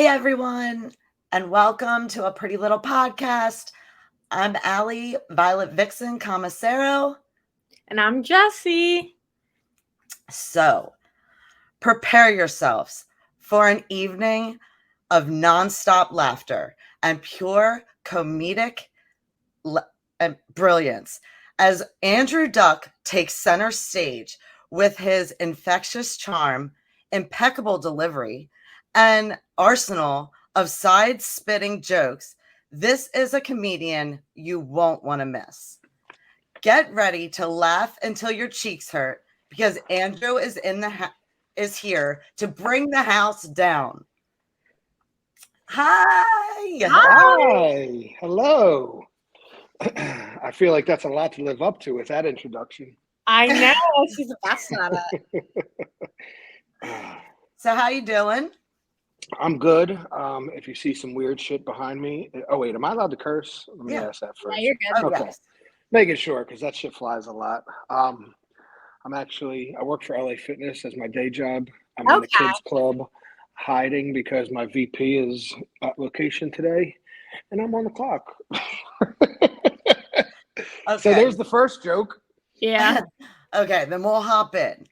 Hey everyone, and welcome to a pretty little podcast. I'm Allie Violet Vixen Commissaro. And I'm Jessie. So, prepare yourselves for an evening of nonstop laughter and pure comedic brilliance as Andrew Duck takes center stage with his infectious charm, impeccable delivery, and arsenal of side-spitting jokes. This is a comedian you won't want to miss. Get ready to laugh until your cheeks hurt because Andrew is here to bring the house down. Hi. Hi. Hello. I feel like that's a lot to live up to with that introduction. I know, she's the best at it. So how you doing? I'm good. If you see some weird shit behind me. Oh, wait. Am I allowed to curse? Let me ask that first. Yeah, you're good. Oh, Okay. yes. Making sure because that shit flies a lot. I work for LA Fitness as my day job. I'm in the kids club hiding because my VP is at location today and I'm on the clock. Okay. So there's the first joke. Yeah. Okay, then we'll hop in.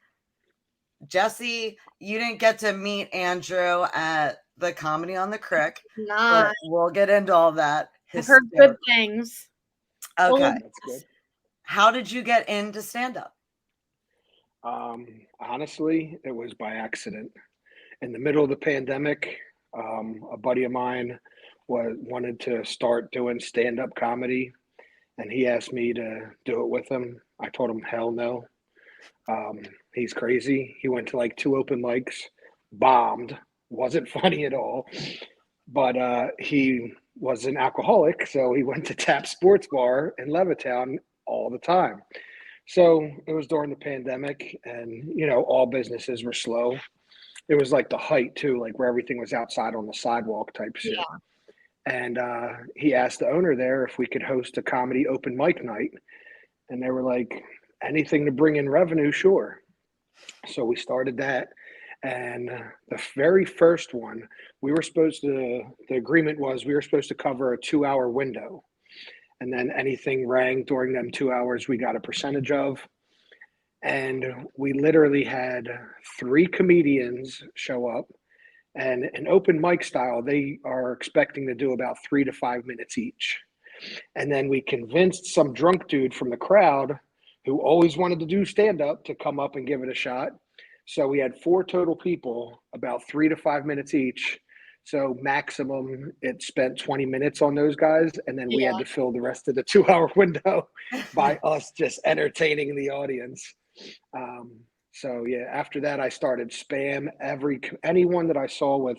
Jessie, you didn't get to meet Andrew at the Comedy on the Crick. Nah. But we'll get into all that. I've heard good things. Okay. That's good. How did you get into stand-up? Honestly, it was by accident. In the middle of the pandemic, a buddy of mine wanted to start doing stand-up comedy, and he asked me to do it with him. I told him, hell no. He's crazy. He went to like 2 open mics, bombed, wasn't funny at all. But he was an alcoholic, so he went to Tap Sports Bar in Levittown all the time. So it was during the pandemic, and all businesses were slow. It was like the height too, like where everything was outside on the sidewalk type shit. Yeah. And he asked the owner there if we could host a comedy open mic night. And they were like, anything to bring in revenue, sure. So we started that. And the very first one, the agreement was we were supposed to cover a 2-hour window. And then anything rang during them 2 hours, we got a percentage of. And we literally had 3 comedians show up. And an open mic style, they are expecting to do about 3 to 5 minutes each. And then we convinced some drunk dude from the crowd who always wanted to do stand-up to come up and give it a shot. So we had 4 total people, about 3 to 5 minutes each. So maximum, it spent 20 minutes on those guys. And then we had to fill the rest of the 2-hour window by us just entertaining the audience. So yeah, after that, I started spam anyone that I saw with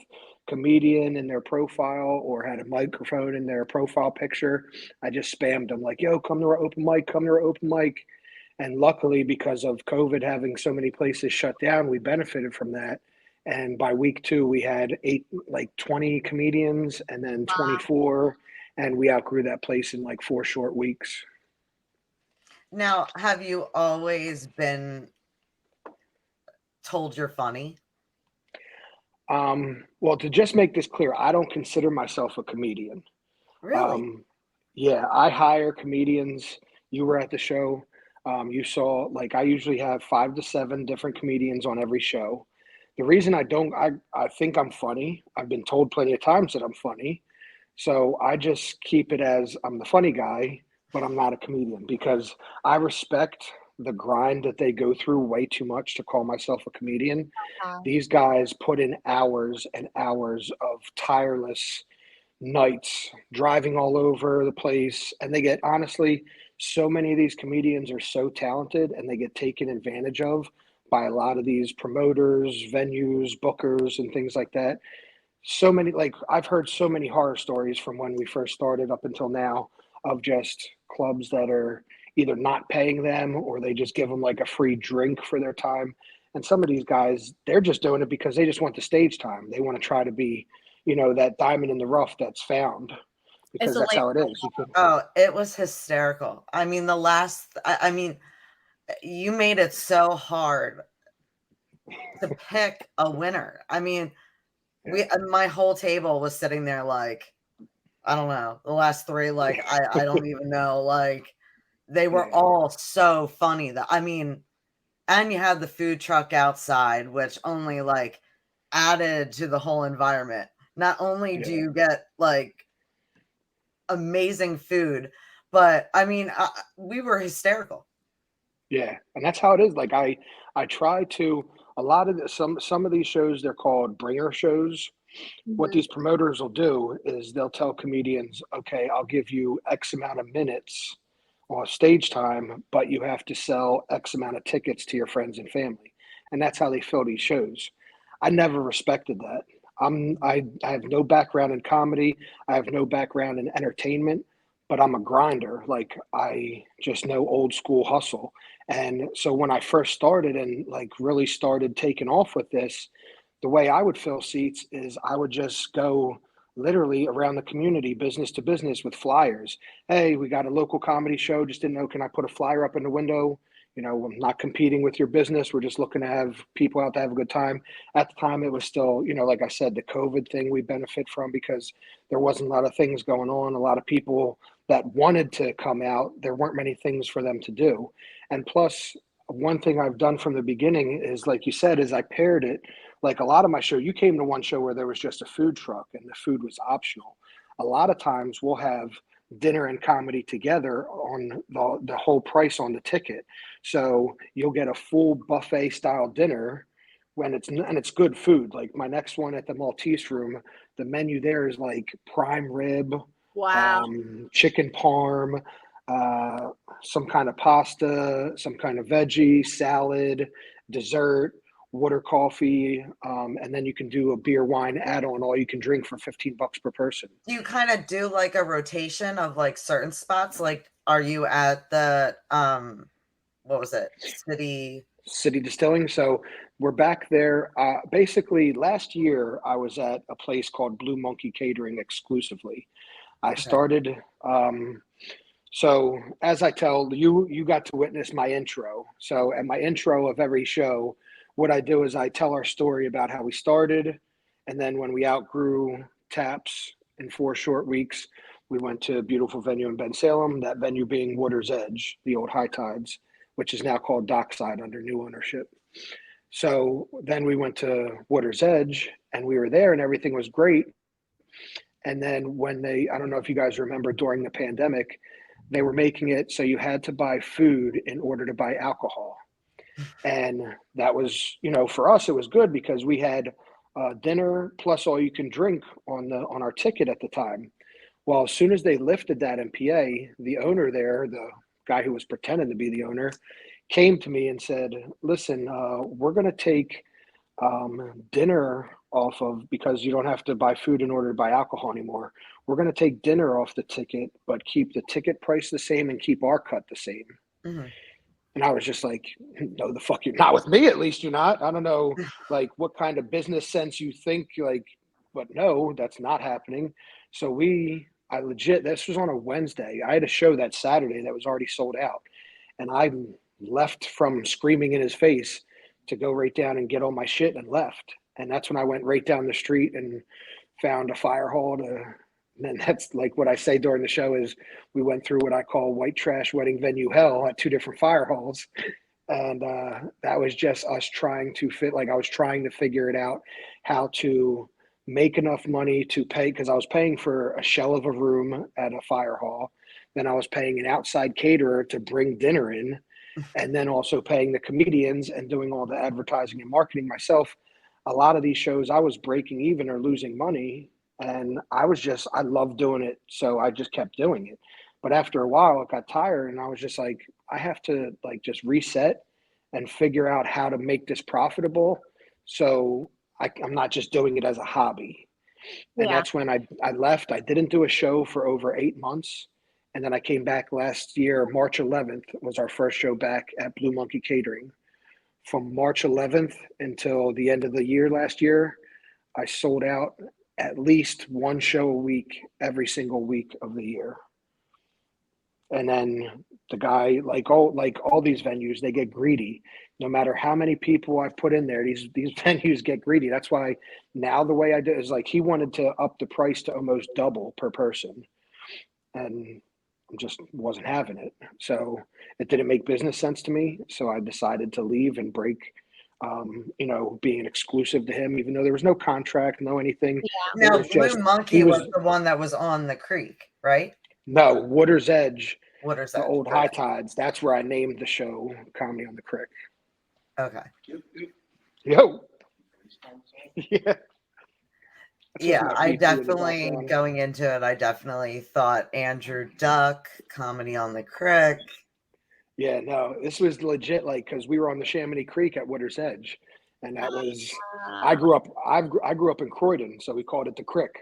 comedian in their profile or had a microphone in their profile picture. I just spammed them like, yo, come to our open mic, come to our open mic. And luckily, because of COVID having so many places shut down, we benefited from that. And by week 2, we had 20 comedians and then 24, and we outgrew that place in like 4 short weeks. Now, have you always been told you're funny? Well, to just make this clear, I don't consider myself a comedian. Really? Yeah, I hire comedians. You were at the show. You saw, like, I usually have 5 to 7 different comedians on every show. The reason I think I'm funny. I've been told plenty of times that I'm funny. So I just keep it as I'm the funny guy, but I'm not a comedian because I respect the grind that they go through way too much to call myself a comedian. These guys put in hours and hours of tireless nights, driving all over the place. And they get, honestly, so many of these comedians are so talented and they get taken advantage of by a lot of these promoters, venues, bookers, and things like that. So many, like, I've heard so many horror stories from when we first started up until now of just clubs that are either not paying them or they just give them like a free drink for their time. And some of these guys, they're just doing it because they just want the stage time. They want to try to be, that diamond in the rough that's found because that's how it is. Oh, it was hysterical. I mean, you made it so hard to pick a winner. I mean, My whole table was sitting there like, I don't know, the last three, like, I don't even know, like, they were all so funny that, I mean, and you had the food truck outside, which only, like, added to the whole environment. Not only do you get, like, amazing food, but, I mean, we were hysterical. Yeah, and that's how it is. Like I try to a lot of some of these shows they're called bringer shows. What Mhm. these promoters will do is they'll tell comedians, okay, I'll give you X amount of minutes on stage time, but you have to sell X amount of tickets to your friends and family. And that's how they fill these shows. I never respected that. I have no background in comedy. I have no background in entertainment, but I'm a grinder. Like I just know old school hustle. And so when I first started and like really started taking off with this, the way I would fill seats is I would just go literally around the community, business to business with flyers. Hey, we got a local comedy show. Just didn't know, can I put a flyer up in the window? You know, I'm not competing with your business. We're just looking to have people out to have a good time. At the time, it was still, you know, like I said, the COVID thing we benefit from because there wasn't a lot of things going on. A lot of people that wanted to come out, there weren't many things for them to do. And plus, one thing I've done from the beginning is, like you said, is I paired it like a lot of my show, you came to one show where there was just a food truck and the food was optional. A lot of times we'll have dinner and comedy together on the whole price on the ticket. So you'll get a full buffet style dinner when it's good food. Like my next one at the Maltese Room, the menu there is like prime rib, Wow. chicken parm, uh, some kind of pasta, some kind of veggie, salad, dessert, water, coffee, and then you can do a beer, wine add-on, all you can drink for $15 per person. Do you kind of do like a rotation of like certain spots? Like, are you at the what was it? City Distilling. So we're back there. Basically, last year I was at a place called Blue Monkey Catering exclusively. I Okay. started. So as I tell you, you got to witness my intro. So at my intro of every show, what I do is I tell our story about how we started, and then when we outgrew taps in 4 short weeks, we went to a beautiful venue in Ben Salem. That venue being Water's Edge, the old High Tides, which is now called Dockside under new ownership. So then we went to Water's Edge, and we were there, and everything was great. And then when I don't know if you guys remember during the pandemic, they were making it so you had to buy food in order to buy alcohol. And that was, you know, for us, it was good because we had dinner plus all you can drink on our ticket at the time. Well, as soon as they lifted that in PA, the owner there, the guy who was pretending to be the owner, came to me and said, listen, we're going to take dinner off of because you don't have to buy food in order to buy alcohol anymore. We're going to take dinner off the ticket, but keep the ticket price the same and keep our cut the same. Mm-hmm. And I was just like, no, the fuck, you're not with me. At least you're not. I don't know, like what kind of business sense you think, like, but no, that's not happening. So I legit, this was on a Wednesday. I had a show that Saturday that was already sold out. And I left from screaming in his face to go right down and get all my shit and left. And that's when I went right down the street and found a fire hall to, and that's like what I say during the show is we went through what I call white trash wedding venue hell at 2 different fire halls. And that was just us trying to fit, like I was trying to figure it out how to make enough money to pay, because I was paying for a shell of a room at a fire hall. Then I was paying an outside caterer to bring dinner in, and then also paying the comedians and doing all the advertising and marketing myself. A lot of these shows I was breaking even or losing money, and I loved doing it, so I just kept doing it. But after a while it got tired and I was just like, I have to like just reset and figure out how to make this profitable, so I'm not just doing it as a hobby. And Yeah. that's when I left. I didn't do a show for over 8 months. And then I came back last year. March 11th was our first show back at Blue Monkey Catering. From March 11th until the end of the year last year, I sold out at least one show a week every single week of the year. And then the guy, like all these venues, they get greedy. No matter how many people I've put in there, these venues get greedy. That's why now the way I do is like he wanted to up the price to almost double per person, and I just wasn't having it. So it didn't make business sense to me. So I decided to leave and break, being exclusive to him, even though there was no contract, no anything. Yeah. It Now, was Blue just Monkey was the one that was on the creek, right? no Water's Edge, Water's the Edge. old Okay. High Tides. That's where I named the show Comedy on the Crick. Okay. Yo. Yeah. Yeah, I definitely, going into it, I definitely thought Andrew Duck, Comedy on the Crick. Yeah, no, this was legit, like, because we were on the Chamonix Creek at Water's Edge, and that was, I grew up in Croydon, so we called it the Crick,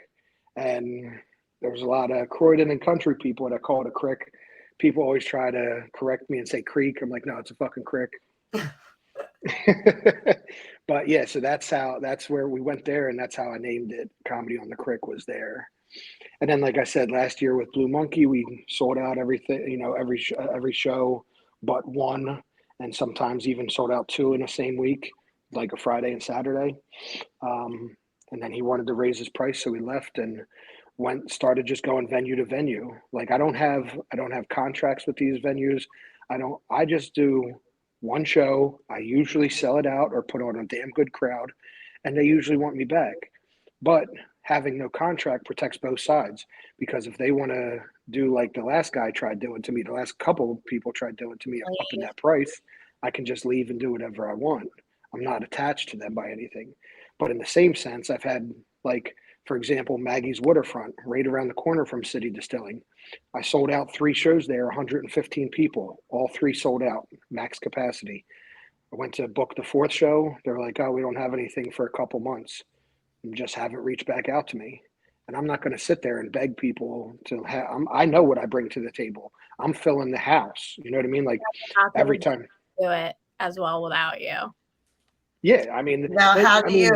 and there was a lot of Croydon and country people that called it a Crick. People always try to correct me and say Creek. I'm like, no, it's a fucking Crick. But yeah, so that's where we went there, and that's how I named it. Comedy on the Crick was there. And then, like I said, last year with Blue Monkey, we sold out everything, every show but one, and sometimes even sold out two in the same week, like a Friday and Saturday. And then he wanted to raise his price, so we left and started just going venue to venue. Like I don't have contracts with these venues. I just do one show. I usually sell it out or put on a damn good crowd, and they usually want me back. But having no contract protects both sides, because if they want to do like the last guy tried doing to me, the last couple of people tried doing to me, up in that price, I can just leave and do whatever I want. I'm not attached to them by anything. But in the same sense, I've had, like, for example, Maggie's Waterfront, right around the corner from City Distilling. I sold out 3 shows there, 115 people. All 3 sold out, max capacity. I went to book the 4th show. They're like, oh, we don't have anything for a couple months. And just haven't reached back out to me. And I'm not going to sit there and beg people to have, I know what I bring to the table. I'm filling the house. You know what I mean? Like every time. Do it as well without you. Yeah. I mean, now how do you,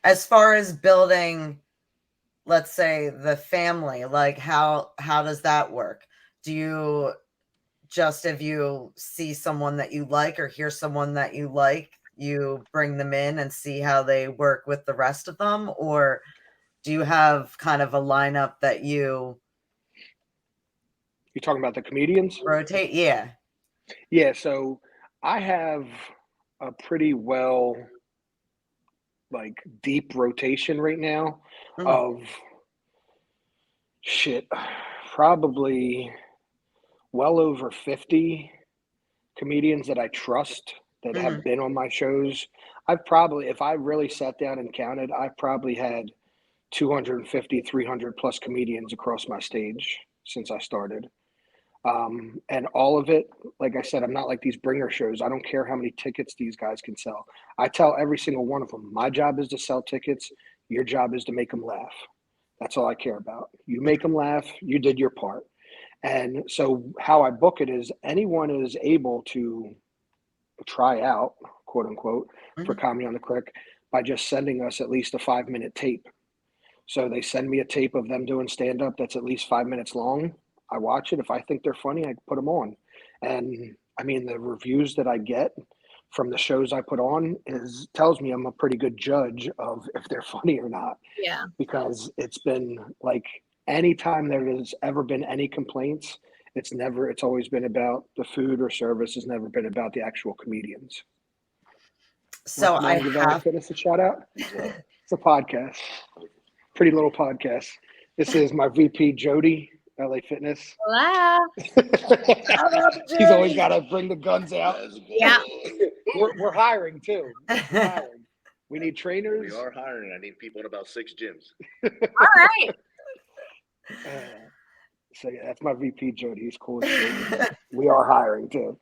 as far as building, let's say the family, like how does that work? Do you just, if you see someone that you like or hear someone that you like, you bring them in and see how they work with the rest of them? Or do you have kind of a lineup that you're talking about the comedians? Rotate? Yeah. Yeah. So I have a pretty well, like, deep rotation right now of probably well over 50 comedians that I trust that have been on my shows. I've probably, if I really sat down and counted, I've probably had 250, 300 plus comedians across my stage since I started. And all of it, like I said, I'm not like these bringer shows. I don't care how many tickets these guys can sell. I tell every single one of them, my job is to sell tickets. Your job is to make them laugh. That's all I care about. You make them laugh. You did your part. And so how I book it is anyone is able to try out, quote unquote, for Comedy on the Crick by just sending us at least a 5-minute tape. So they send me a tape of them doing stand-up that's at least 5 minutes long. I watch it. If I think they're funny, I put them on. And I mean, the reviews that I get from the shows I put on tells me I'm a pretty good judge of if they're funny or not. Yeah. Because it's been like, anytime there has ever been any complaints, it's always been about the food or service. It's never been about the actual comedians. So I have Fitness a shout out. It's a podcast, pretty little podcast. This is my VP Jody, LA Fitness. Hello. She's always got to bring the guns out. Yeah. We're hiring too. We're hiring. We need trainers. We are hiring. I need people in about 6 gyms. All right. So yeah, that's my VP Jody. He's cool as shit. We are hiring too.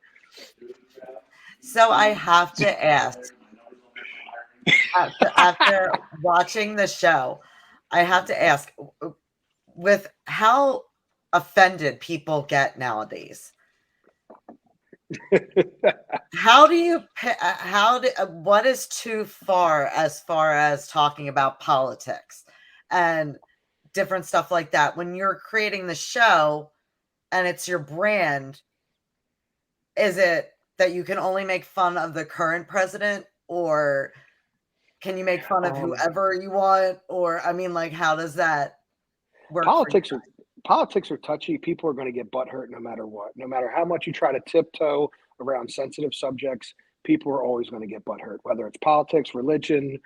So I have to ask, after watching the show, I have to ask, with how offended people get nowadays, what is too far as talking about politics and different stuff like that? When you're creating the show, and it's your brand, is it that you can only make fun of the current president, or can you make fun of whoever you want? Or, I mean, like, how does that work for you? Politics are touchy. People are going to get butthurt no matter what. No matter how much you try to tiptoe around sensitive subjects, people are always going to get butthurt. Whether it's politics, religion,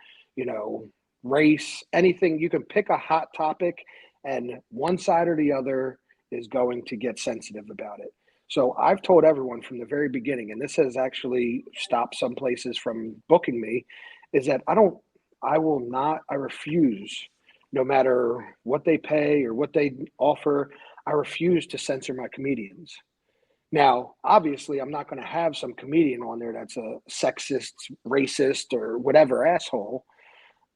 race, anything. You can pick a hot topic, and one side or the other is going to get sensitive about it. So I've told everyone from the very beginning, and this has actually stopped some places from booking me, is that I refuse, no matter what they pay or what they offer, I refuse to censor my comedians. Now, obviously, I'm not going to have some comedian on there that's a sexist, racist, or whatever asshole.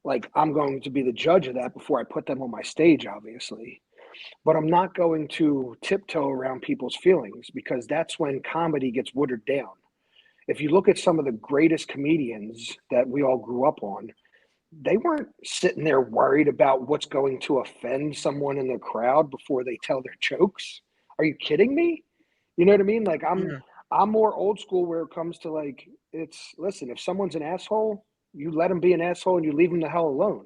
Like, I'm going to be the judge of that before I put them on my stage, obviously. But I'm not going to tiptoe around people's feelings, because that's when comedy gets watered down. If you look at some of the greatest comedians that we all grew up on, they weren't sitting there worried about what's going to offend someone in the crowd before they tell their jokes. Are you kidding me? You know what I mean? Like, I'm more old school where it comes to, like, listen, if someone's an asshole, you let them be an asshole and you leave them the hell alone.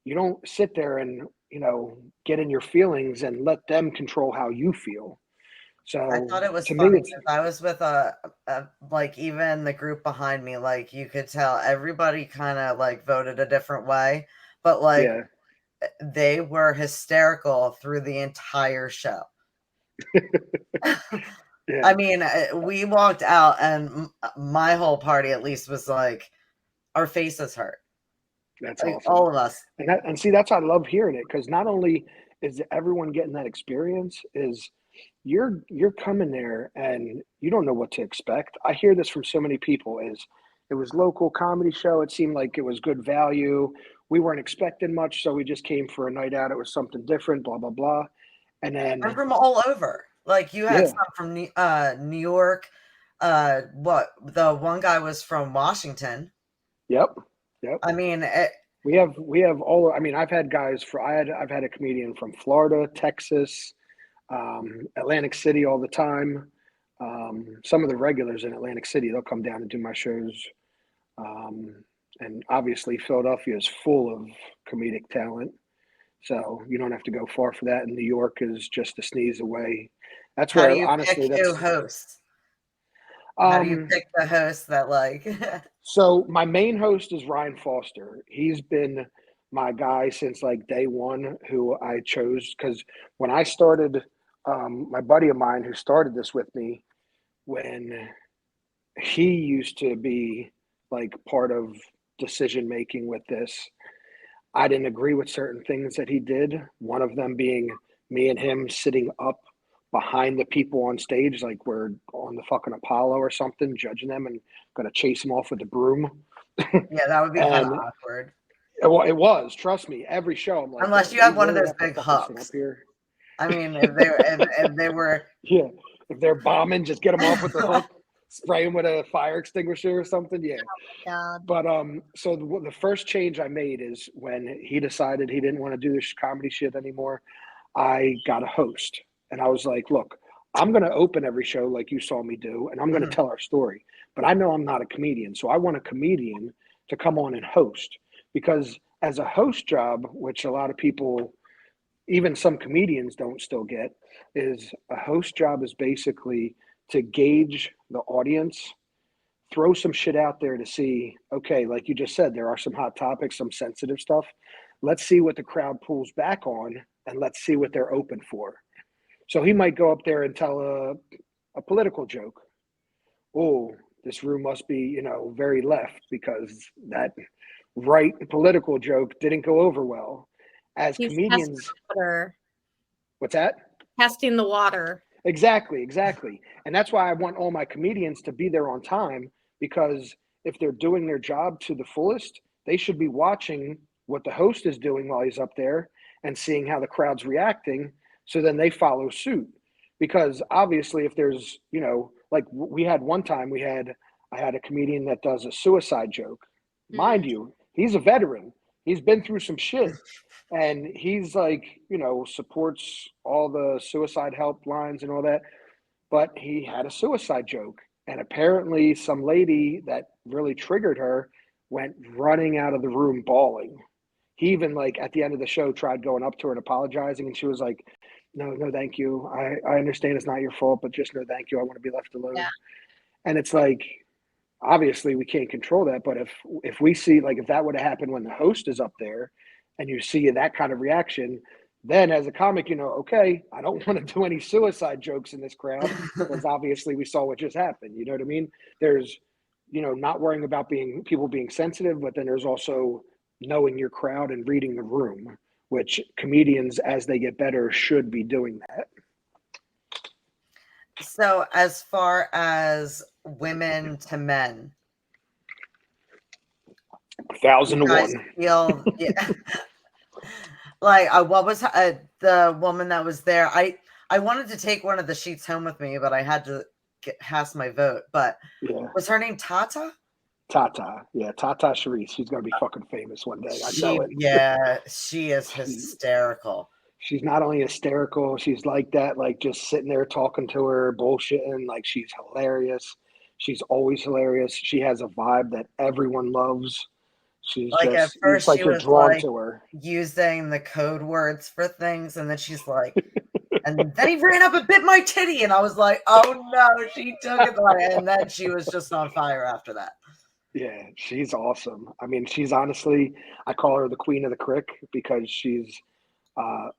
You don't sit there and, get in your feelings and let them control how you feel. So I thought it was to funny me, because I was with like, even the group behind me, like, you could tell everybody kind of like voted a different way, but like, yeah. they were hysterical through the entire show. Yeah. I mean, we walked out and my whole party at least was like, our faces hurt. That's Like, awesome. all of us. And see, that's why I love hearing it, because not only is everyone getting that experience, is you're coming there and you don't know what to expect. I hear this from so many people, is it was local comedy show. It seemed like it was good value. We weren't expecting much, so we just came for a night out. It was something different, blah, blah, blah. And then, I'm from all over. Like, you had some from New York. What, the one guy was from Washington. Yep. I mean, we have all. I mean, I've had guys I've had a comedian from Florida, Texas, Atlantic City all the time. Some of the regulars in Atlantic City, they'll come down and do my shows. And obviously, Philadelphia is full of comedic talent, so you don't have to go far for that. And New York is just a sneeze away. That's how do where, you honestly, pick who hosts? Um, How do you pick the host that, like? So my main host is Ryan Foster. He's been my guy since like day one, who I chose because when I started, my buddy of mine who started this with me, when he used to be like part of decision making with this, I didn't agree with certain things that he did. One of them being me and him sitting up behind the people on stage, like we're on the fucking Apollo or something, judging them and gonna chase them off with the broom. Yeah, that would be kind of And awkward. it was, trust me, every show I'm like, Unless you "Do have we one of really those have to big fucking sit up hooks. here?" I mean, if they were, Yeah, if they're bombing, just get them off with the hook, spray them with a fire extinguisher or something. Yeah. God. But so the first change I made is when he decided he didn't want to do this comedy shit anymore. I got a host, and I was like, "Look, I'm going to open every show like you saw me do, and I'm going to tell our story. But I know I'm not a comedian, so I want a comedian to come on and host, because as a host job, which a lot of people, even some comedians, don't still get, is a host job is basically to gauge the audience, throw some shit out there to see, okay, like you just said, there are some hot topics, some sensitive stuff. Let's see what the crowd pulls back on, and let's see what they're open for." So he might go up there and tell a political joke. Oh, this room must be, very left because that right political joke didn't go over well. As He's comedians, what's that? Testing the water. Exactly. And that's why I want all my comedians to be there on time, because if they're doing their job to the fullest, they should be watching what the host is doing while he's up there and seeing how the crowd's reacting. So then they follow suit. Because obviously, if there's, like we had one time, I had a comedian that does a suicide joke. Mind you, he's a veteran. He's been through some shit. And he's like, supports all the suicide helplines and all that. But he had a suicide joke. And apparently, some lady that really triggered her went running out of the room bawling. He even, like, at the end of the show, tried going up to her and apologizing. And she was like, no, no, thank you. I understand it's not your fault, but just no, thank you. I want to be left alone. Yeah. And it's like, obviously we can't control that, but if we see, like, if that would have happened when the host is up there and you see that kind of reaction, then as a comic, okay, I don't want to do any suicide jokes in this crowd because obviously we saw what just happened. You know what I mean? There's, not worrying about people being sensitive, but then there's also knowing your crowd and reading the room, which comedians, as they get better, should be doing that. So as far as women to men, 1001. Feel, yeah. Like, what was the woman that was there? I wanted to take one of the sheets home with me, but I had to cast my vote. But Yeah. was her name Tata? Tata. Yeah, Tata Sharice. She's going to be fucking famous one day. I know it. Yeah, she is hysterical. She's not only hysterical, she's like that, like just sitting there talking to her, bullshitting. Like, she's hilarious. She's always hilarious. She has a vibe that everyone loves. She's Like, at just, first it's like she you're was drawn like to her. using the code words for things, and then she's like, and then he ran up and bit my titty, and I was like, oh no, she took it away. And then she was just on fire after that. Yeah, she's awesome. I mean, she's honestly, I call her the queen of the Crick because she's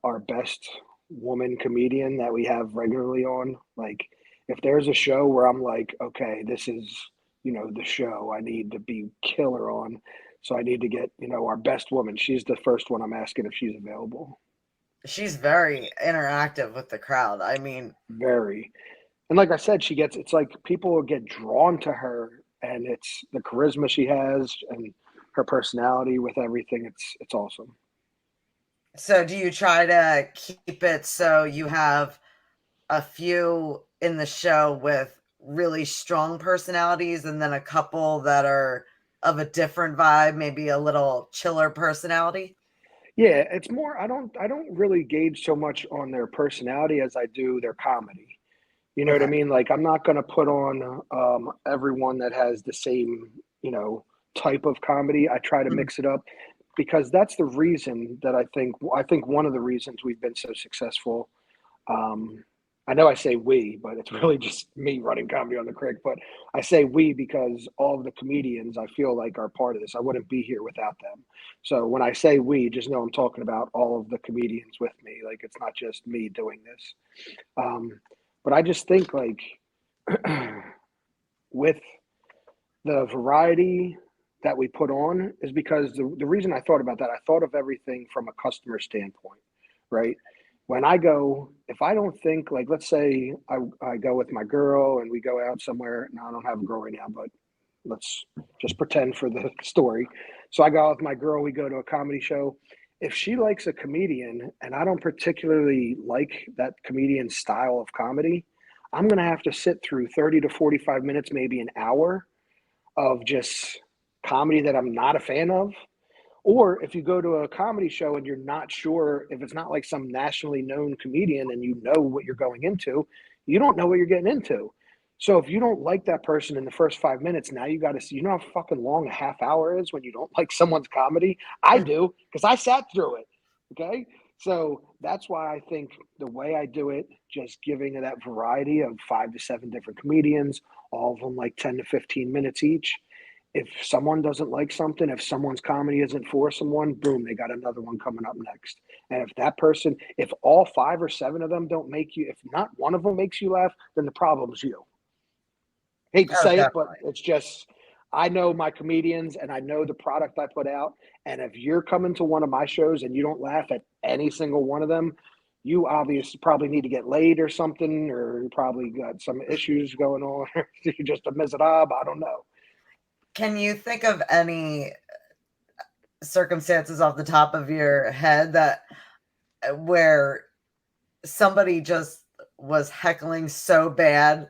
our best woman comedian that we have regularly on. Like, if there's a show where I'm like, okay, this is, the show I need to be killer on. So I need to get, our best woman. She's the first one I'm asking if she's available. She's very interactive with the crowd. I mean, Very. And like I said, it's like people will get drawn to her, and it's the charisma she has and her personality with everything. It's awesome. so do you try to keep it so you have a few in the show with really strong personalities and then a couple that are of a different vibe, maybe a little chiller personality? Yeah, it's more, I don't really gauge so much on their personality as I do their comedy. You know what I Okay. mean? Like, I'm not going to put on everyone that has the same, type of comedy. I try to mix it up because that's the reason that I think one of the reasons we've been so successful. Um, I know I say we, but it's really just me running comedy on the Crick. But I say we because all of the comedians I feel like are part of this. I wouldn't be here without them. So when I say we, just know I'm talking about all of the comedians with me. Like, it's not just me doing this. But I just think, like, with the variety that we put on is because the reason I thought about that, I thought of everything from a customer standpoint, right? When I go, if I don't think, like, let's say I go with my girl and we go out somewhere. Now, I don't have a girl right now, but let's just pretend for the story. So I go out with my girl, we go to a comedy show. If she likes a comedian and I don't particularly like that comedian's style of comedy, I'm going to have to sit through 30 to 45 minutes, maybe an hour of just comedy that I'm not a fan of. Or if you go to a comedy show and you're not sure, if it's not like some nationally known comedian and you know what you're going into, you don't know what you're getting into. So if you don't like that person in the first 5 minutes, now you got to see, how fucking long a half hour is when you don't like someone's comedy? I do, because I sat through it. Okay. So that's why I think the way I do it, just giving that variety of 5 to 7 different comedians, all of them like 10 to 15 minutes each. If someone doesn't like something, if someone's comedy isn't for someone, boom, they got another one coming up next. And if that person, if all 5 or 7 of them don't make you, if not one of them makes you laugh, then the problem's you. Hate to Oh, say it, but definitely. it's just, I know my comedians and I know the product I put out. And if you're coming to one of my shows and you don't laugh at any single one of them, you obviously probably need to get laid or something, or you probably got some issues going on, or you're just a miserable. I don't know. Can you think of any circumstances off the top of your head that where somebody just was heckling so bad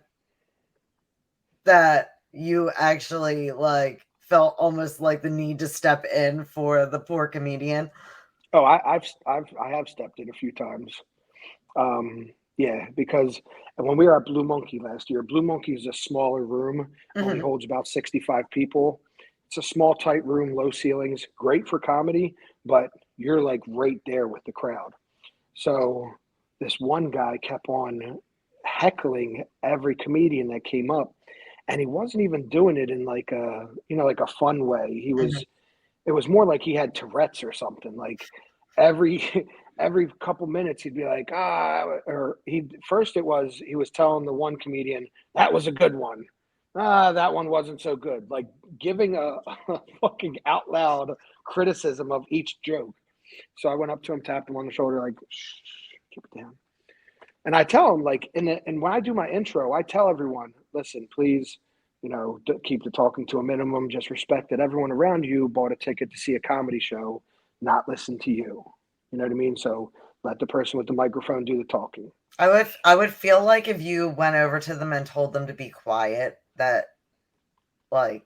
that you actually like felt almost like the need to step in for the poor comedian? Oh, I have stepped in a few times. Yeah, because when we were at Blue Monkey last year, Blue Monkey is a smaller room, only Mhm. holds about 65 people. It's a small, tight room, low ceilings, great for comedy, but you're like right there with the crowd. So this one guy kept on heckling every comedian that came up, and he wasn't even doing it in like a, like a fun way. Mhm. It was more like he had Tourette's or something. Like every every couple minutes he'd be like, or he was telling the one comedian that was a good one. That one wasn't so good. Like giving a fucking out loud criticism of each joke. So I went up to him, tapped him on the shoulder, like, shh, keep it down. And I tell him, like, and when I do my intro, I tell everyone, listen, please, keep the talking to a minimum. Just respect that everyone around you bought a ticket to see a comedy show, not listen to you. You know what I mean? So let the person with the microphone do the talking. I would feel like if you went over to them and told them to be quiet, that like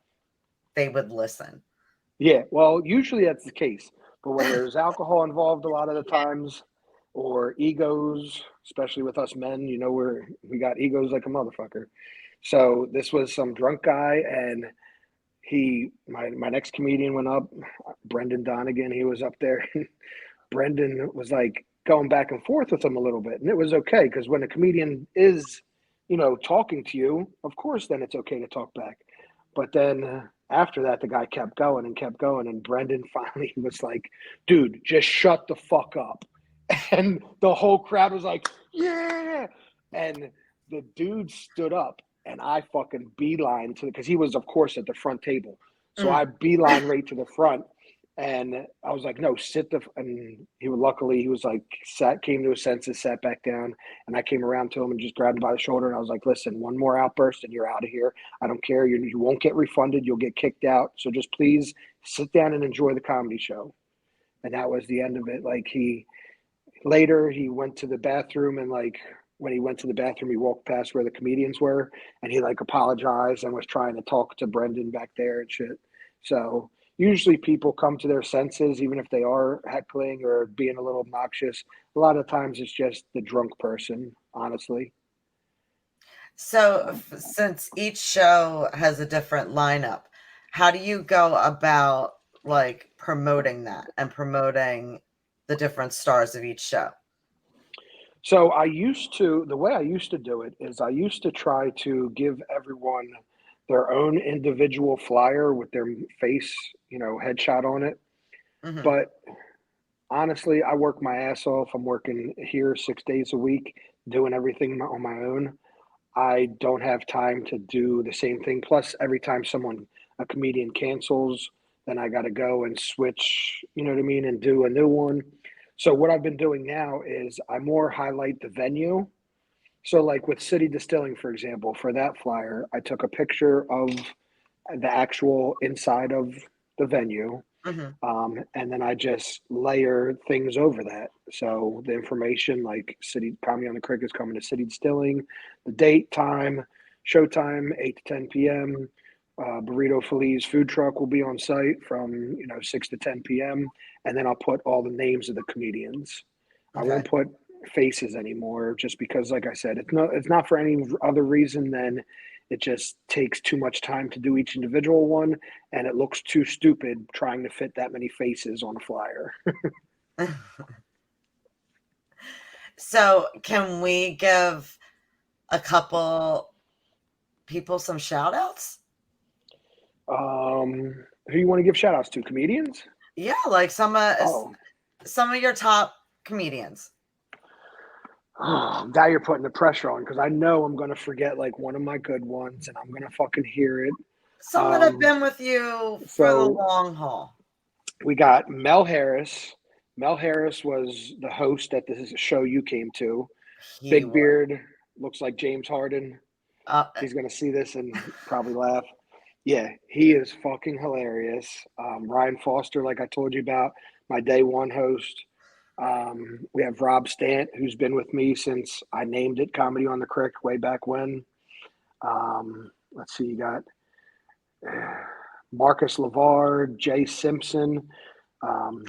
they would listen. Yeah, well, usually that's the case. But when there's alcohol involved, a lot of the times, or egos, especially with us men, we got egos like a motherfucker. So this was some drunk guy, and my next comedian went up, Brendan Donegan. He was up there. Brendan was like going back and forth with him a little bit, and it was okay because when a comedian is, talking to you, of course, then it's okay to talk back. But then after that, the guy kept going and kept going, and Brendan finally was like, "Dude, just shut the fuck up." And the whole crowd was like, "Yeah!" And the dude stood up, and I fucking beeline to because he was, of course, at the front table. So Mm. I beeline right to the front, and I was like, "No, sit the." And luckily he was like, came to his senses, sat back down, and I came around to him and just grabbed him by the shoulder, and I was like, "Listen, one more outburst, and you're out of here. I don't care. You won't get refunded. You'll get kicked out. So just please sit down and enjoy the comedy show." And that was the end of it. Like later he went to the bathroom, and like when he went to the bathroom, he walked past where the comedians were, and he like apologized and was trying to talk to Brendan back there and shit. So usually people come to their senses even if they are heckling or being a little obnoxious. A lot of times it's just the drunk person, honestly. So, since each show has a different lineup, how do you go about like promoting that and promoting the different stars of each show? So the way I used to do it is I used to try to give everyone their own individual flyer with their face, headshot on it. Hmm. But honestly, I work my ass off. I'm working here 6 days a week, doing everything on my own. I don't have time to do the same thing. Plus, every time a comedian cancels, then I got to go and switch, you know what I mean, and do a new one. So, what I've been doing now is I more highlight the venue. So, like with City Distilling, for example, for that flyer, I took a picture of the actual inside of the venue, Hmm. and then I just layer things over that. So the information like City Comedy on the Crick is coming to City Distilling, the date, time, showtime, 8 to 10 p.m. Burrito Feliz food truck will be on site from 6 to 10 p.m. And then I'll put all the names of the comedians. I Okay. won't put faces anymore just because, like I said, it's not for any other reason than it just takes too much time to do each individual one, and it looks too stupid trying to fit that many faces on a flyer. So, can we give a couple people some shout outs? Who you want to give shout outs to? Comedians? Yeah, like Oh, some of your top comedians. now you're putting the pressure on because I know I'm going to forget like one of my good ones and I'm going to fucking hear it. Some that have been with you for the So long haul. we got Mel Harris. Mel Harris was the host at the show you came to. He Big was. beard, looks like James Harden. Uh, He's going to see this and probably laugh. Yeah, he is fucking hilarious. Ryan Foster, like I told you about, my day one host. We have Rob Stant, who's been with me since I named it Comedy on the Crick way back when. Let's see, you got Marcus LeVar, Jay Simpson,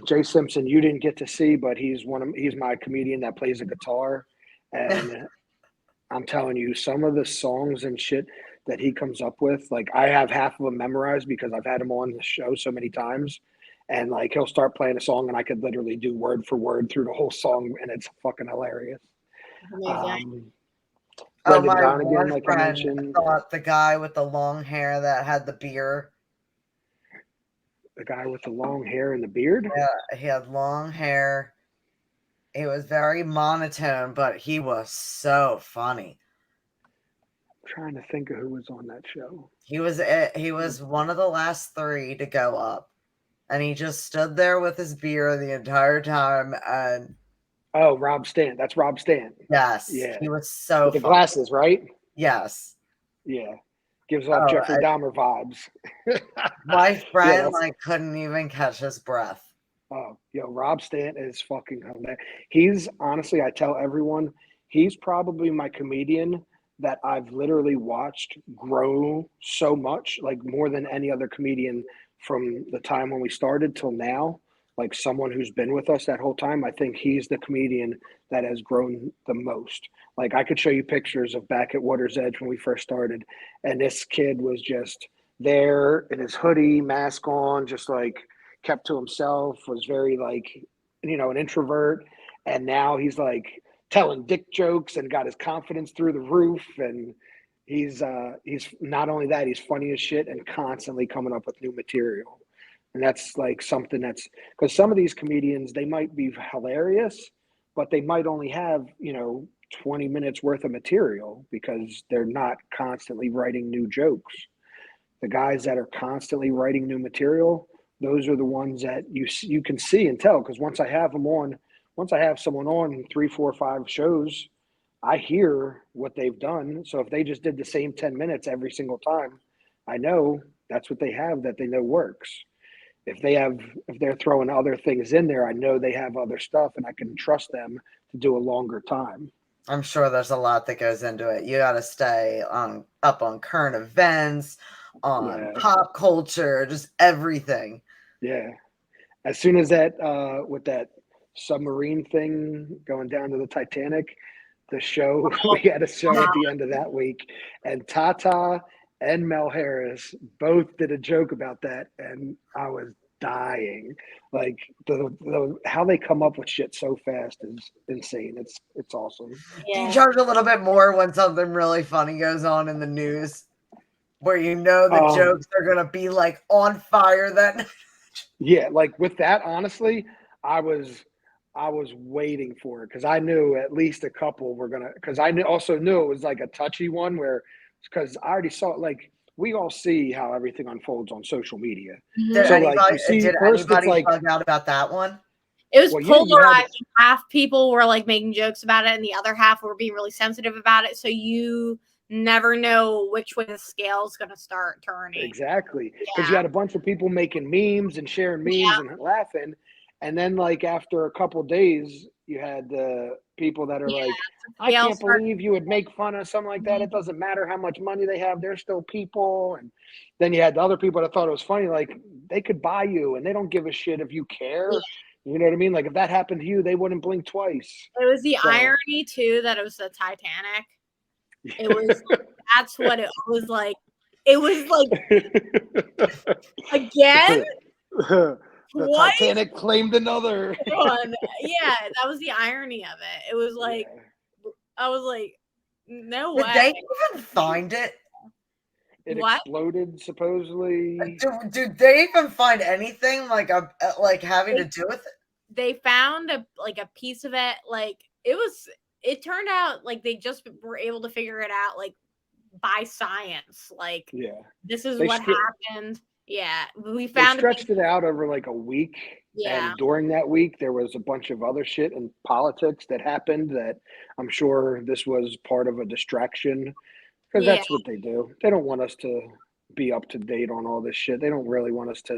Jay Simpson, you didn't get to see, but he's my comedian that plays a guitar, and I'm telling you, some of the songs and shit that he comes up with, like I have half of them memorized because I've had him on the show so many times. And like he'll start playing a song, and I could literally do word for word through the whole song, and it's fucking hilarious. Amazing. Brendan my Donegan, one like I friend mentioned, thought the guy with the long hair that had the beer. the guy with the long hair and the beard. Yeah, he had long hair. He was very monotone, but he was so funny. I'm trying to think of who was on that show. He was one of the last three to go up, and he just stood there with his beer the entire time. And Oh, Rob Stant. That's Rob Stant. yes, Yeah, he was so with the funny. glasses, right? Yes. Yeah, gives off Oh, Jeffrey Dahmer vibes. My friend that's- like couldn't even catch his breath. Oh, yo, Rob Stant is fucking hilarious. He's honestly, I tell everyone, he's probably my comedian that I've literally watched grow so much, like more than any other comedian from the time when we started till now. Like someone who's been with us that whole time, I think he's the comedian that has grown the most. Like I could show you pictures of back at Water's Edge when we first started, and this kid was just there in his hoodie, mask on, just like kept to himself, was very like, an introvert. And now he's like telling dick jokes and got his confidence through the roof. And he's not only that, he's funny as shit and constantly coming up with new material. And that's like something that's because some of these comedians, they might be hilarious, but they might only have, 20 minutes worth of material because they're not constantly writing new jokes. The guys that are constantly writing new material, those are the ones that you can see and tell. Because once I have someone on 3, 4, 5 shows, I hear what they've done. So if they just did the same 10 minutes every single time, I know that's what they have that they know works. If they're throwing other things in there, I know they have other stuff and I can trust them to do a longer time. I'm sure there's a lot that goes into it. You got to stay up on current events, on pop culture, just everything. Yeah. As soon as that, with that submarine thing going down to the Titanic, we had a show at the end of that week, and Tata and Mel Harris both did a joke about that, and I was dying. Like the how they come up with shit so fast is insane. It's awesome. Do you charge a little bit more when something really funny goes on in the news, where the jokes are gonna be like on fire then? Yeah, like with that, honestly, I was waiting for it because I knew at least a couple were gonna. Because I also knew it was like a touchy one because I already saw it. Like we all see how everything unfolds on social media. Did So anybody, like you see, did first anybody it's like bug out about that one? It was polarizing. Yeah, half people were like making jokes about it, and the other half were being really sensitive about it. So you never know which way the scale is going to start turning. Exactly, because you had a bunch of people making memes and sharing memes and laughing, and then like after a couple of days, you had the people that are like, "I can't believe you would make fun of something like that. It doesn't matter how much money they have; they're still people." And then you had the other people that thought it was funny, like they could buy you, and they don't give a shit if you care. Yeah. You know what I mean? Like if that happened to you, they wouldn't blink twice. It was the irony too that it was the Titanic. It was that's what it was like. It was like again. The Titanic claimed another. Yeah, that was the irony of it. It was like I was like, no way. Did they even find it? It exploded supposedly. Did they even find anything like having to do with it? They found a piece of it. Like it turned out like they just were able to figure it out like by science. Like this is what happened. Yeah, we found they stretched it out over like a week. Yeah, and during that week there was a bunch of other shit in politics that happened that I'm sure this was part of a distraction because that's what they do. They don't want us to be up to date on all this shit. They don't really want us to.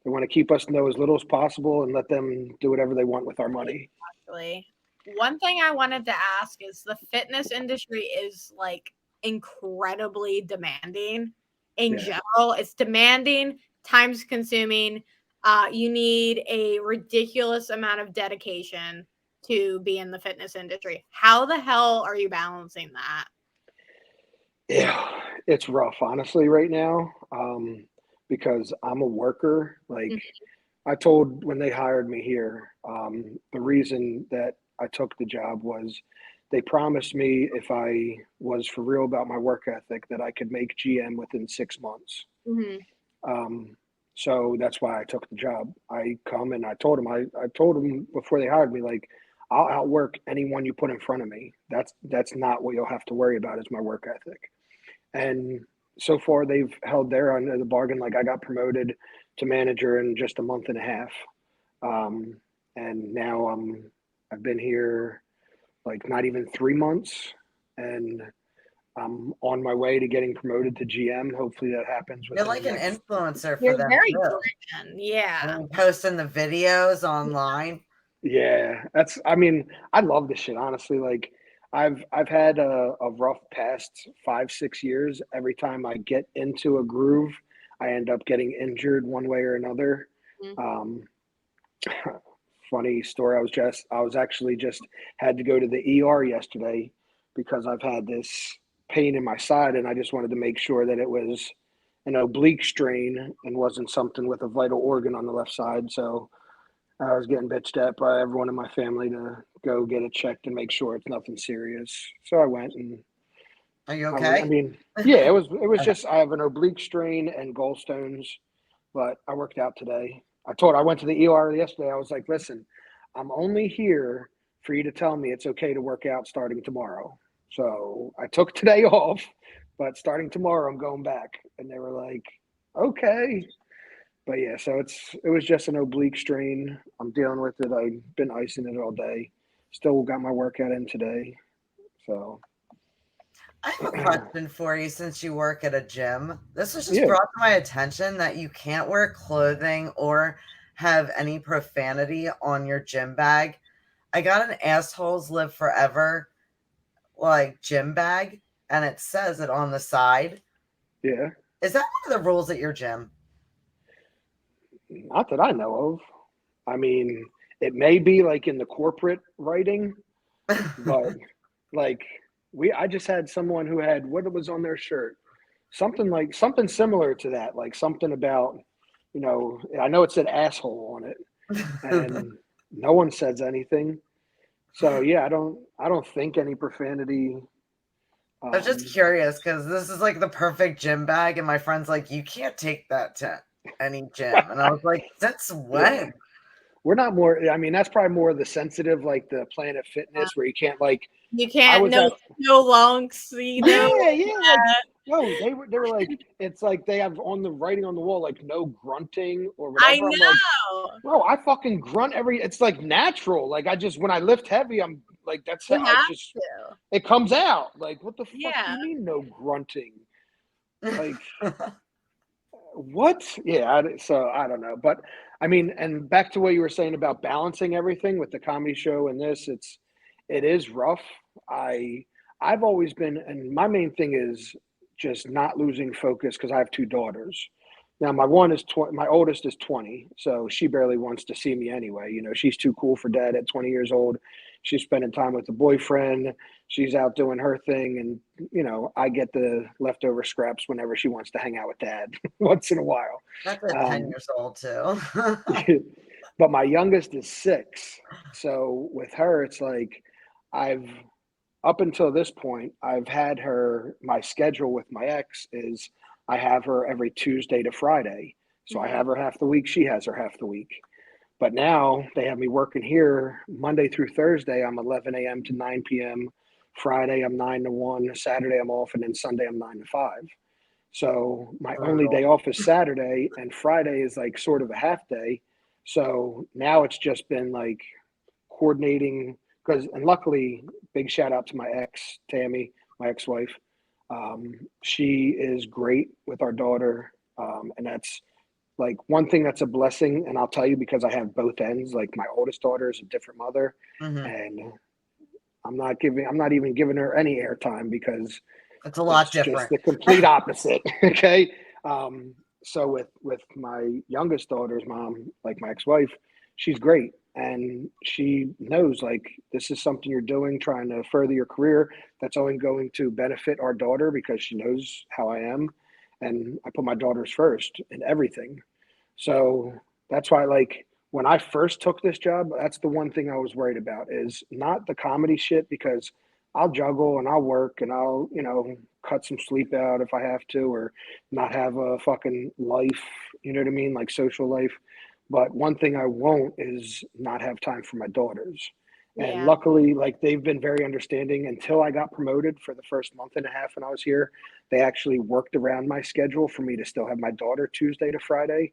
They want to keep us know as little as possible and let them do whatever they want with our money. Exactly. One thing I wanted to ask is the fitness industry is like incredibly demanding in general. It's demanding, time consuming, You need a ridiculous amount of dedication to be in the fitness industry. How the hell are you balancing that? Yeah, it's rough, honestly, right now, because I'm a worker. Like I told when they hired me here, the reason that I took the job was they promised me if I was for real about my work ethic that I could make GM within 6 months. So that's why I took the job. I come and I told them before they hired me, like, I'll outwork anyone you put in front of me. That's not what you'll have to worry about is my work ethic. And so far they've held their end of the bargain. Like I got promoted to manager in just a month and a half. And now I've been here like not even 3 months, and I'm on my way to getting promoted to GM. Hopefully that happens. You're like an influencer for You're them very too. driven. Yeah. And posting the videos online. Yeah, I mean, I love this shit, honestly. Like I've had a rough past 5-6 years. Every time I get into a groove, I end up getting injured one way or another. Funny story. I was actually just had to go to the ER yesterday because I've had this pain in my side, and I just wanted to make sure that it was an oblique strain and wasn't something with a vital organ on the left side. So I was getting bitched at by everyone in my family to go get it checked and make sure it's nothing serious. So I went and. Are you okay? I mean, yeah, it was just I have an oblique strain and gallstones, but I worked out today. I went to the ER yesterday. I was like, listen, I'm only here for you to tell me it's okay to work out starting tomorrow. So I took today off, but starting tomorrow I'm going back. And they were like, okay. But yeah, so it was just an oblique strain. I'm dealing with it. I've been icing it all day. Still got my workout in today. So I have a question for you since you work at a gym. This was just brought to my attention that you can't wear clothing or have any profanity on your gym bag. I got an Assholes Live Forever like gym bag, and it says it on the side. Yeah. Is that one of the rules at your gym? Not that I know of. I mean, it may be like in the corporate writing, but like I just had someone who had what was on their shirt, something similar to that, like something about, I know it said asshole on it, and no one says anything. So yeah, I don't think any profanity. I was just curious because this is like the perfect gym bag, and my friend's like, you can't take that to any gym, and I was like, since when? Yeah. We're not more. I mean, that's probably more of the sensitive, like the Planet Fitness, where you can't no lungs either. Yeah. Like, no, they were like, it's like they have on the writing on the wall like no grunting or whatever. I know. I'm like, bro, I fucking grunt it's like natural. Like when I lift heavy, I'm like that's how it comes out. Like what the fuck do you mean no grunting? Like what? Yeah, so I don't know, but I mean, and back to what you were saying about balancing everything with the comedy show and this, it is rough. I've always been, and my main thing is just not losing focus because I have 2 daughters. Now my oldest is 20, so she barely wants to see me anyway. She's too cool for dad at 20 years old. She's spending time with a boyfriend. She's out doing her thing, and I get the leftover scraps whenever she wants to hang out with dad once in a while. That's at 10 years old too. But my youngest is 6, so with her, it's like up until this point, I've had her. My schedule with my ex is I have her every Tuesday to Friday, so I have her half the week. She has her half the week. But now they have me working here Monday through Thursday. I'm 11 a.m. to 9 p.m. Friday, I'm 9 to 1. Saturday, I'm off. And then Sunday, I'm 9 to 5. So my only day off is Saturday. And Friday is like sort of a half day. So now it's just been like coordinating. And luckily, big shout out to my ex, Tammy, my ex-wife. She is great with our daughter. And that's like one thing that's a blessing, and I'll tell you because I have both ends. Like my oldest daughter is a different mother, and I'm not even giving her any airtime because it's a lot different. Just the complete opposite. Okay, so with my youngest daughter's mom, like my ex-wife, she's great. And she knows like this is something you're doing, trying to further your career. That's only going to benefit our daughter because she knows how I am. And I put my daughters first in everything. So that's why, like, when I first took this job, that's the one thing I was worried about is not the comedy shit because I'll juggle and I'll work and I'll, cut some sleep out if I have to or not have a fucking life, you know what I mean? Like social life. But one thing I won't is not have time for my daughters. And Yeah. luckily, like they've been very understanding until I got promoted for the first month and a half when I was here. They actually worked around my schedule for me to still have my daughter Tuesday to Friday.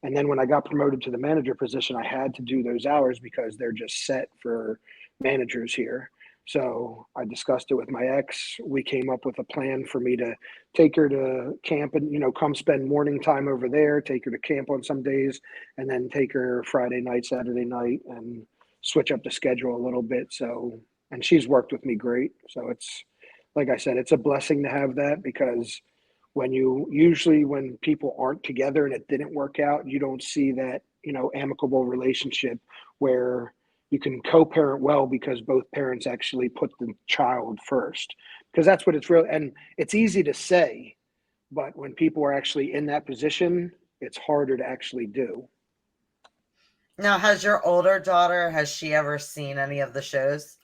And then when I got promoted to the manager position, I had to do those hours because they're just set for managers here. So I discussed it with my ex. We came up with a plan for me to take her to camp and, come spend morning time over there, take her to camp on some days, and then take her Friday night, Saturday night, and switch up the schedule a little bit. So, and she's worked with me great. So it's, like I said, it's a blessing to have that because when people aren't together and it didn't work out, you don't see that, amicable relationship where you can co-parent well because both parents actually put the child first because that's what it's real. And it's easy to say, but when people are actually in that position, it's harder to actually do. Now, has your older daughter, has she ever seen any of the shows?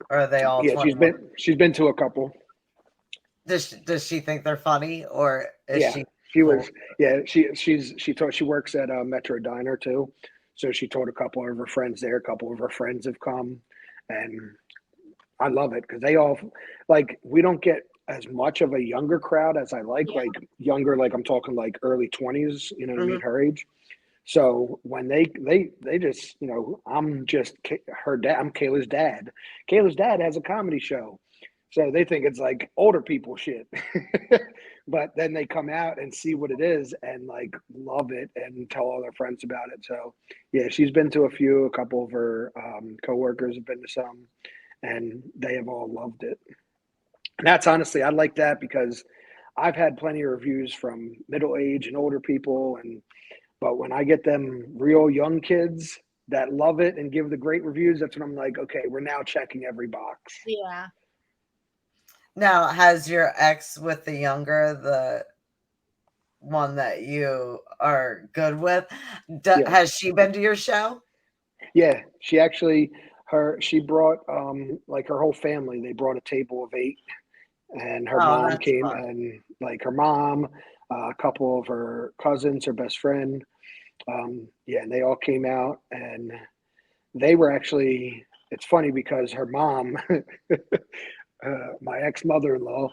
Or are they all Yeah, 21? she's been to a couple. Does she think they're funny or is Yeah, she she cool? was. Yeah, she works at a Metro Diner too, so she told a couple of her friends there. A couple of her friends have come, and I love it because they all like we don't get as much of a younger crowd as I like. Yeah. Like younger, like I'm talking like early 20s. You know what I mean? Mhm. Her age. So when they just I'm just her dad. I'm Kayla's dad. Kayla's dad has a comedy show. So they think it's like older people shit. But then they come out and see what it is and like love it and tell all their friends about it. So yeah, she's been to a few, a couple of her coworkers have been to some and they have all loved it. And that's honestly, I like that because I've had plenty of reviews from middle age and older people but when I get them real young kids that love it and give the great reviews, that's when I'm like, okay, we're now checking every box. Yeah. Now, has your ex with the one that you are good with, Yeah. has she been to your show? Yeah. She actually, she brought like her whole family. They brought a table of 8 and her Oh, mom that's came fun. and like her mom, a couple of her cousins, her best friend. Yeah. And they all came out and they were actually, it's funny because her mom, my ex mother in law,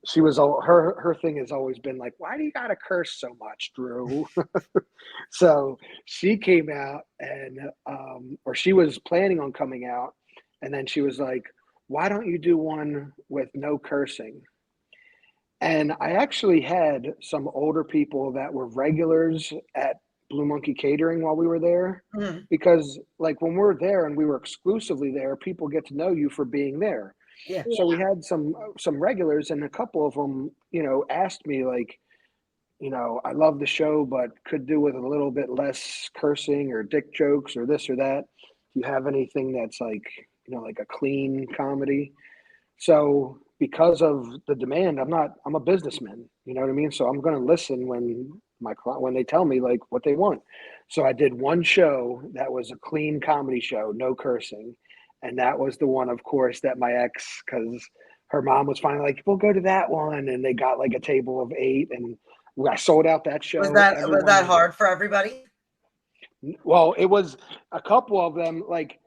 she was all her thing has always been like, why do you gotta curse so much, Drew? So she came out and or she was planning on coming out, and then she was like, why don't you do one with no cursing? And I actually had some older people that were regulars at Blue Monkey Catering while we were there. Mhm. Because, like, when we're there and we were exclusively there, people get to know you for being there. Yeah. So we had some regulars, and a couple of them, asked me like, I love the show, but could do with a little bit less cursing or dick jokes or this or that. Do you have anything that's like, like a clean comedy? So because of the demand, I'm a businessman, you know what I mean? So I'm going to listen when they tell me like what they want. So I did one show that was a clean comedy show, no cursing. And that was the one, of course, that my ex, because her mom was finally like, we'll go to that one. And they got like a table of 8 and I sold out that Was show. that Everyone, hard for everybody? well, it was a couple of them, like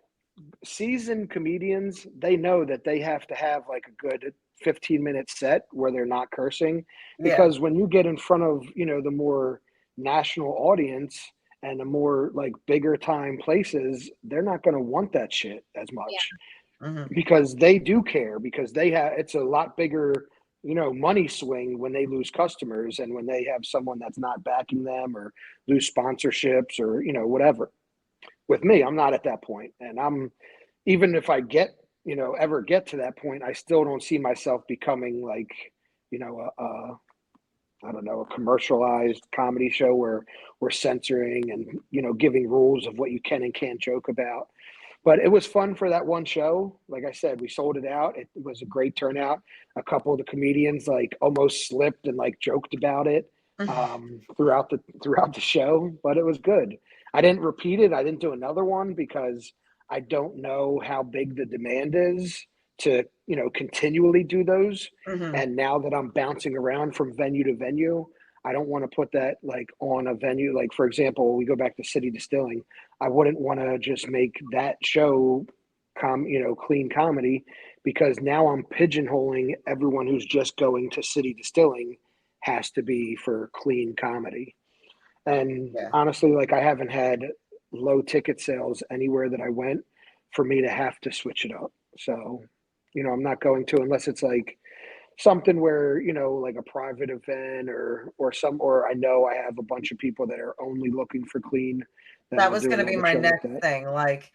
seasoned comedians, they know that they have to have like a good 15-minute set where they're not cursing Yeah. because when you get in front of, the more national audience and the more like bigger time places, they're not going to want that shit as much Mhm. because they do care because it's a lot bigger, money swing when they lose customers and when they have someone that's not backing them or lose sponsorships or, whatever. With me, I'm not at that point, and even if I ever get to that point, I still don't see myself becoming like, you know, a I don't know, a commercialized comedy show where we're censoring and, you know, giving rules of what you can and can't joke about. But it was fun for that one show. Like I said, we sold it out. It was a great turnout. A couple of the comedians like almost slipped and like joked about it throughout the show, but it was good. I didn't repeat it. I didn't do another one because I don't know how big the demand is to, you know, continually do those. Mm-hmm. And now that I'm bouncing around from venue to venue, I don't want to put that like on a venue. Like, for example, we go back to City Distilling. I wouldn't want to just make that show clean comedy, because now I'm pigeonholing everyone who's just going to City Distilling has to be for clean comedy. And honestly, like, I haven't had low ticket sales anywhere that I went for me to have to switch it up. So, you know, I'm not going to, unless it's like something where, you know, like a private event or I know I have a bunch of people that are only looking for clean. That was going to be my next thing. Like,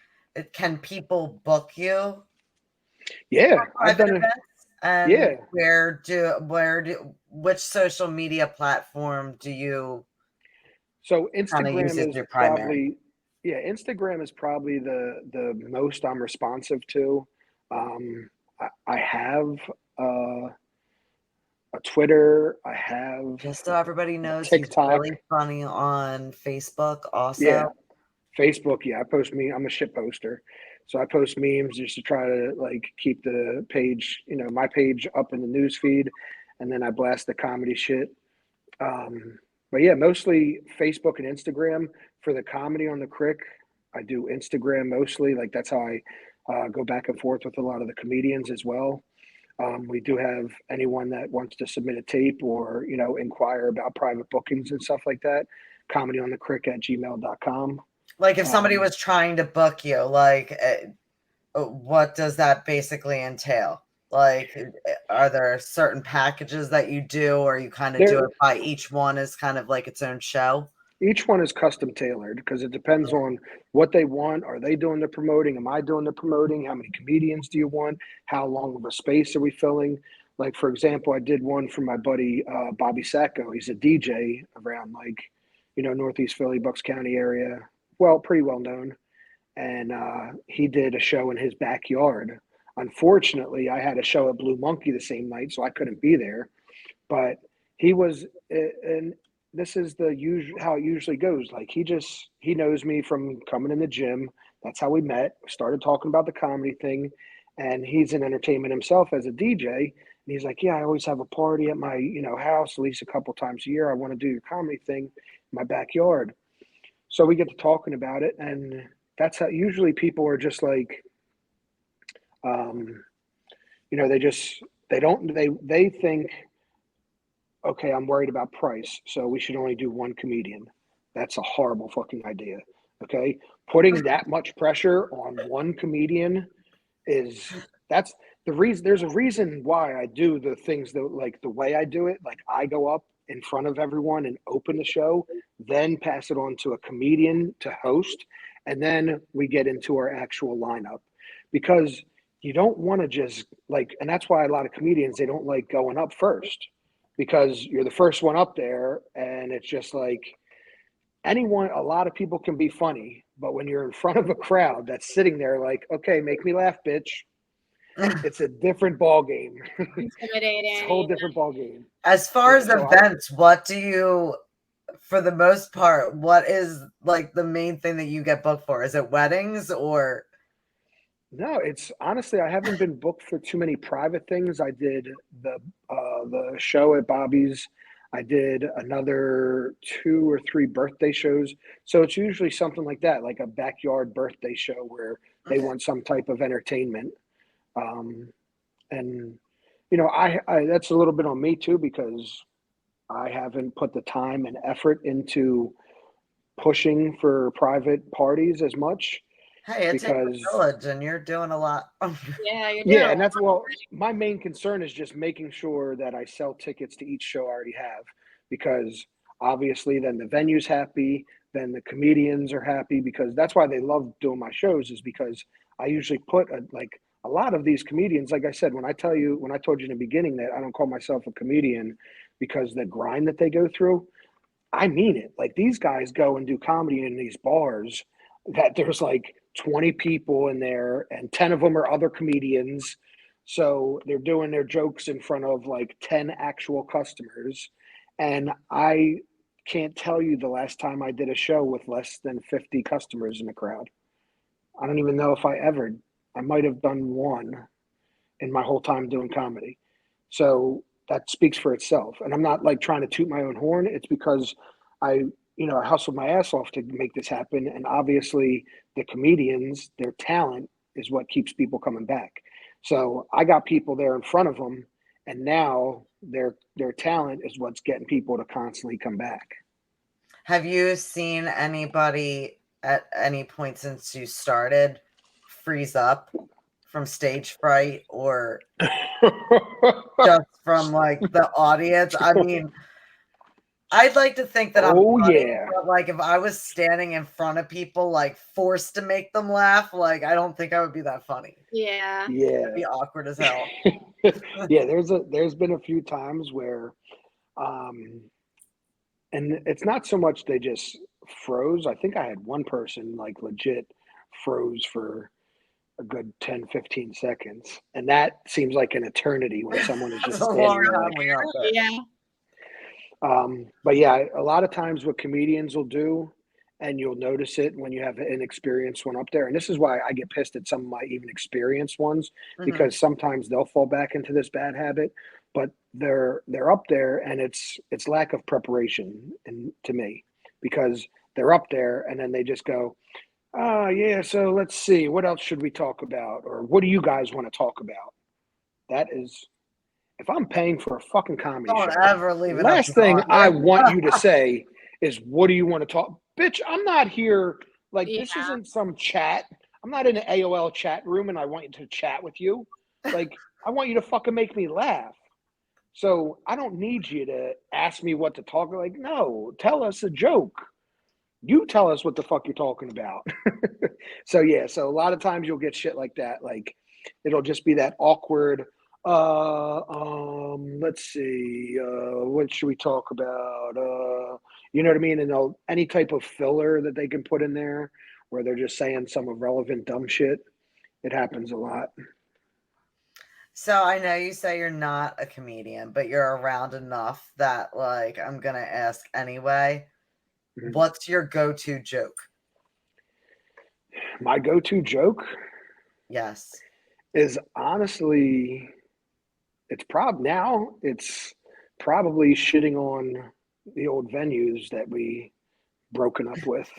can people book you? Yeah, I've done events? And which social media platform do you? So Instagram is your primary. Instagram is probably the most I'm responsive to. I have a Twitter. I have, just so everybody knows, TikTok. He's really funny on Facebook also. Yeah, Facebook. Yeah, I post I'm a shit poster. So I post memes just to try to like keep the page, you know, my page up in the news feed, and then I blast the comedy shit. But yeah, mostly Facebook and Instagram for the comedy on the Crick. I do Instagram mostly. Like, that's how I go back and forth with a lot of the comedians as well. We do have anyone that wants to submit a tape or, you know, inquire about private bookings and stuff like that. comedyonthecrick@gmail.com. Like, if somebody was trying to book you, like, what does that basically entail? Like, are there certain packages that you do, or you kind of do it by each one as kind of like its own show? Each one is custom tailored because it depends on what they want. Are they doing the promoting? Am I doing the promoting? How many comedians do you want? How long of a space are we filling? Like, for example, I did one for my buddy Bobby Sacco. He's a DJ around, like, you know, Northeast Philly, Bucks County area. Well, pretty well known. And he did a show in his backyard. Unfortunately, I had a show at Blue Monkey the same night, so I couldn't be there. But he was, and this is how it usually goes. Like, he knows me from coming in the gym. That's how we met. We started talking about the comedy thing, and he's in entertainment himself as a DJ. And he's like, yeah, I always have a party at my, you know, house at least a couple times a year. I want to do your comedy thing in my backyard. So we get to talking about it, and that's how usually people are just like, you know, they think, okay, I'm worried about price, so we should only do one comedian. That's a horrible fucking idea. Okay, putting that much pressure on one comedian that's the reason. There's a reason why I do the things that, like, the way I do it. Like, I go up in front of everyone and open the show, then pass it on to a comedian to host, and then we get into our actual lineup, because you don't want to just like, and that's why a lot of comedians, they don't like going up first, because you're the first one up there, and it's just like a lot of people can be funny, but when you're in front of a crowd that's sitting there like, okay, make me laugh, bitch, it's a different ball game. Intimidating. It's a whole different ball game. As far as events, what do you, for the most part, what is like the main thing that you get booked for? Is it weddings or? No, it's honestly, I haven't been booked for too many private things. I did the show at Bobby's. I did another 2 or 3 birthday shows. So it's usually something like that, like a backyard birthday show where they want some type of entertainment. And, you know, I that's a little bit on me too, because I haven't put the time and effort into pushing for private parties as much. Hey, it's a village, and you're doing a lot. Yeah, and that's, well, my main concern is just making sure that I sell tickets to each show I already have, because obviously then the venue's happy, then the comedians are happy, because that's why they love doing my shows, is because I usually put a lot of these comedians, like I said, when I told you in the beginning that I don't call myself a comedian, because the grind that they go through, I mean it. Like, these guys go and do comedy in these bars that there's like 20 people in there and 10 of them are other comedians. So they're doing their jokes in front of like 10 actual customers. And I can't tell you the last time I did a show with less than 50 customers in the crowd. I don't even know if I might have done one in my whole time doing comedy. So that speaks for itself. And I'm not like trying to toot my own horn. It's because I hustled my ass off to make this happen. And obviously the comedians, their talent is what keeps people coming back. So I got people there in front of them, and now their talent is what's getting people to constantly come back. Have you seen anybody at any point since you started freeze up from stage fright or just from like the audience? I mean, I'd like to think that I'm funny, but like if I was standing in front of people like forced to make them laugh, like I don't think I would be that funny. Yeah. It'd be awkward as hell. Yeah, there's been a few times where and it's not so much they just froze. I think I had one person like legit froze for a good 10, 15 seconds. And that seems like an eternity when someone is just standing there. Like, yeah. But yeah, a lot of times what comedians will do, and you'll notice it when you have an inexperienced one up there. And this is why I get pissed at some of my even experienced ones, because sometimes they'll fall back into this bad habit, but they're up there and it's lack of preparation to me, because they're up there and then they just go, oh yeah, so let's see, what else should we talk about? Or what do you guys want to talk about? That is, if I'm paying for a fucking comedy show, ever leave it last thing I want you to say is, what do you want to talk? Bitch, I'm not here. Like, this isn't some chat. I'm not in an AOL chat room and I want you to chat with you. Like, I want you to fucking make me laugh. So I don't need you to ask me what to talk. Like, no, tell us a joke. You tell us what the fuck you're talking about. So yeah, so a lot of times you'll get shit like that. Like, it'll just be that awkward, let's see, what should we talk about? You know what I mean? And any type of filler that they can put in there where they're just saying some irrelevant dumb shit. It happens a lot. So I know you say you're not a comedian, but you're around enough that like I'm gonna ask anyway. What's your go-to joke? My go-to joke? Yes. Is honestly, it's probably shitting on the old venues that we broken up with,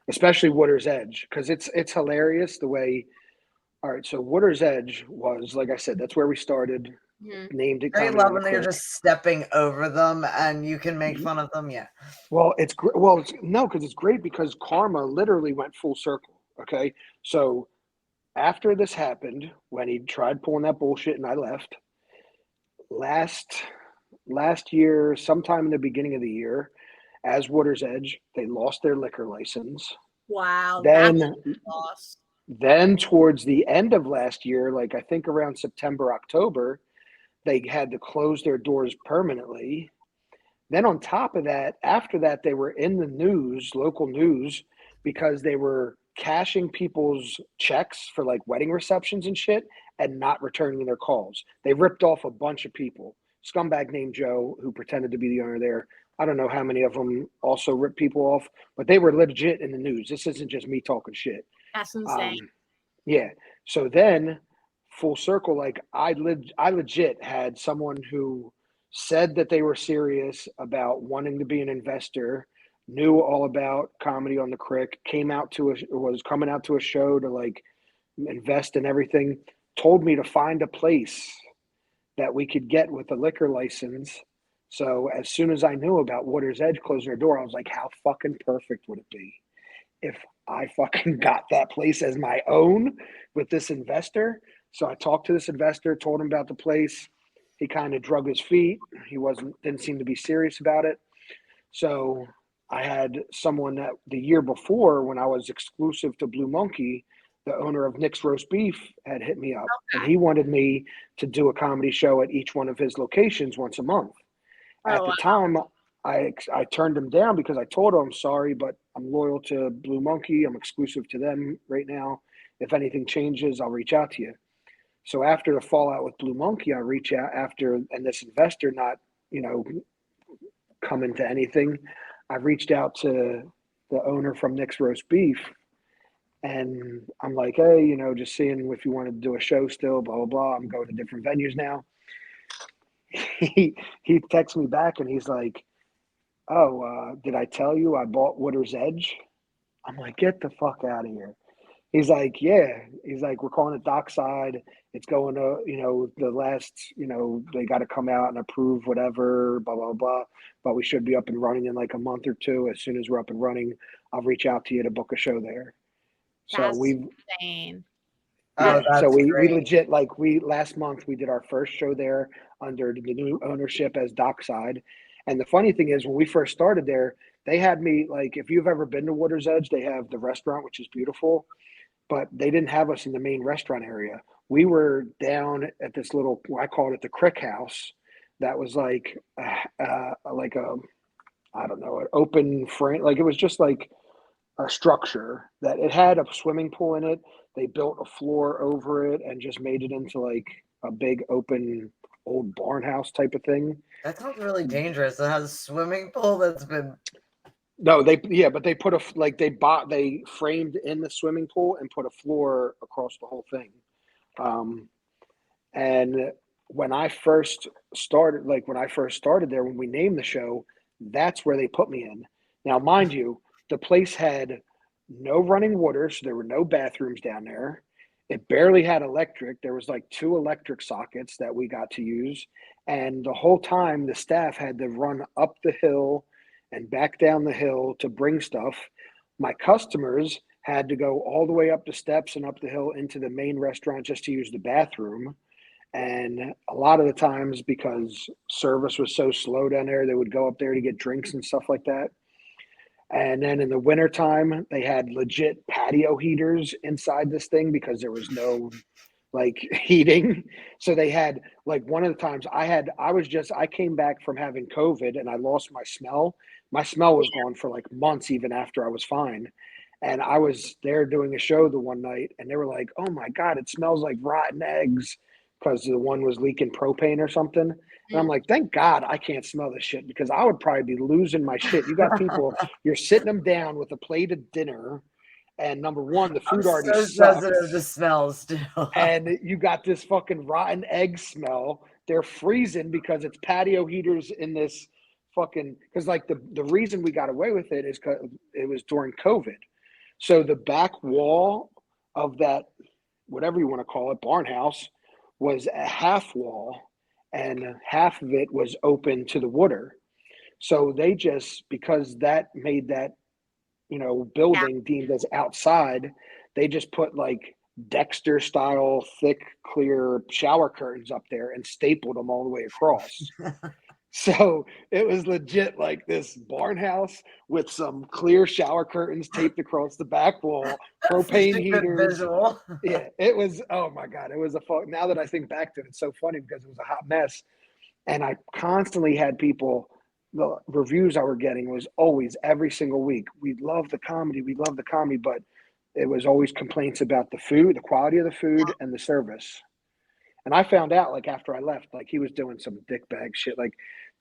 especially Water's Edge, because it's hilarious the way. All right, so Water's Edge was, like I said, that's where we started. Named it. I love when they're just stepping over them and you can make fun of them. Yeah. Well, because it's great because karma literally went full circle. Okay, so after this happened, when he tried pulling that bullshit and I left, last year, sometime in the beginning of the year, as Water's Edge, they lost their liquor license. Wow. Then towards the end of last year, like I think around September, October, they had to close their doors permanently. Then on top of that, after that, they were in the news, local news, because they were cashing people's checks for like wedding receptions and shit and not returning their calls. They ripped off a bunch of people. Scumbag named Joe, who pretended to be the owner there. I don't know how many of them also ripped people off, but they were legit in the news. This isn't just me talking shit. That's insane. Yeah. So then, full circle, like I legit had someone who said that they were serious about wanting to be an investor, knew all about comedy on the Crick, was coming out to a show to like invest in everything, told me to find a place that we could get with a liquor license. So as soon as I knew about Water's Edge closing their door, I was like, how fucking perfect would it be if I fucking got that place as my own with this investor? So I talked to this investor, told him about the place. He kind of drug his feet. He didn't seem to be serious about it. So I had someone that the year before, when I was exclusive to Blue Monkey, the owner of Nick's Roast Beef had hit me up, and he wanted me to do a comedy show at each one of his locations once a month. At the time, I turned him down because I told him, I'm sorry, but I'm loyal to Blue Monkey. I'm exclusive to them right now. If anything changes, I'll reach out to you. So after the fallout with Blue Monkey, I reach out and this investor not, coming to anything. I reached out to the owner from Nick's Roast Beef, and I'm like, hey, just seeing if you wanted to do a show still, blah, blah, blah. I'm going to different venues now. He texts me back and he's like, oh, did I tell you I bought Water's Edge? I'm like, get the fuck out of here. He's like, yeah. He's like, we're calling it Dockside. It's going to, the last, they got to come out and approve whatever, blah, blah, blah. But we should be up and running in like a month or two. As soon as we're up and running, I'll reach out to you to book a show there. That's so insane. Yeah, that's so we great. legit, last month we did our first show there under the new ownership as Dockside. And the funny thing is, when we first started there, they had me, if you've ever been to Water's Edge, they have the restaurant, which is beautiful, but they didn't have us in the main restaurant area. We were down at this little, I called it the Crick house. That was like a, I don't know, an open frame. It was just like a structure that it had a swimming pool in it. They built a floor over it and just made it into like a big open old barn house type of thing. That sounds really dangerous. It has a swimming pool that's been. No, but they put they framed in the swimming pool and put a floor across the whole thing. And when I first started there, when we named the show, that's where they put me in. Now, mind you, the place had no running water, so there were no bathrooms down there. It barely had electric. There was 2 electric sockets that we got to use. And the whole time, the staff had to run up the hill and back down the hill to bring stuff. My customers had to go all the way up the steps and up the hill into the main restaurant just to use the bathroom. And a lot of the times, because service was so slow down there, they would go up there to get drinks and stuff like that. And then in the wintertime, they had legit patio heaters inside this thing because there was no heating. So they had one of the times I came back from having COVID and I lost my smell. My smell was gone for months, even after I was fine. And I was there doing a show the one night and they were like, oh my God, it smells like rotten eggs because the one was leaking propane or something. And I'm like, thank God I can't smell this shit because I would probably be losing my shit. You got people, you're sitting them down with a plate of dinner. And number one, the food already sucks. Sensitive to smells too. And you got this fucking rotten egg smell. They're freezing because it's patio heaters in this fucking, because the reason we got away with it is because it was during COVID. So the back wall of that, whatever you want to call it, barn house, was a half wall and half of it was open to the water. So they just, because that made that, building deemed as outside, they just put Dexter style thick, clear shower curtains up there and stapled them all the way across. So it was legit this barn house with some clear shower curtains taped across the back wall, propane heaters. Visual. Yeah, it was, oh my God, it was now that I think back to it, it's so funny because it was a hot mess. And I constantly had people, the reviews I were getting was always every single week, we love the comedy, but it was always complaints about the food, the quality of the food and the service. And I found out after I left, he was doing some dickbag shit,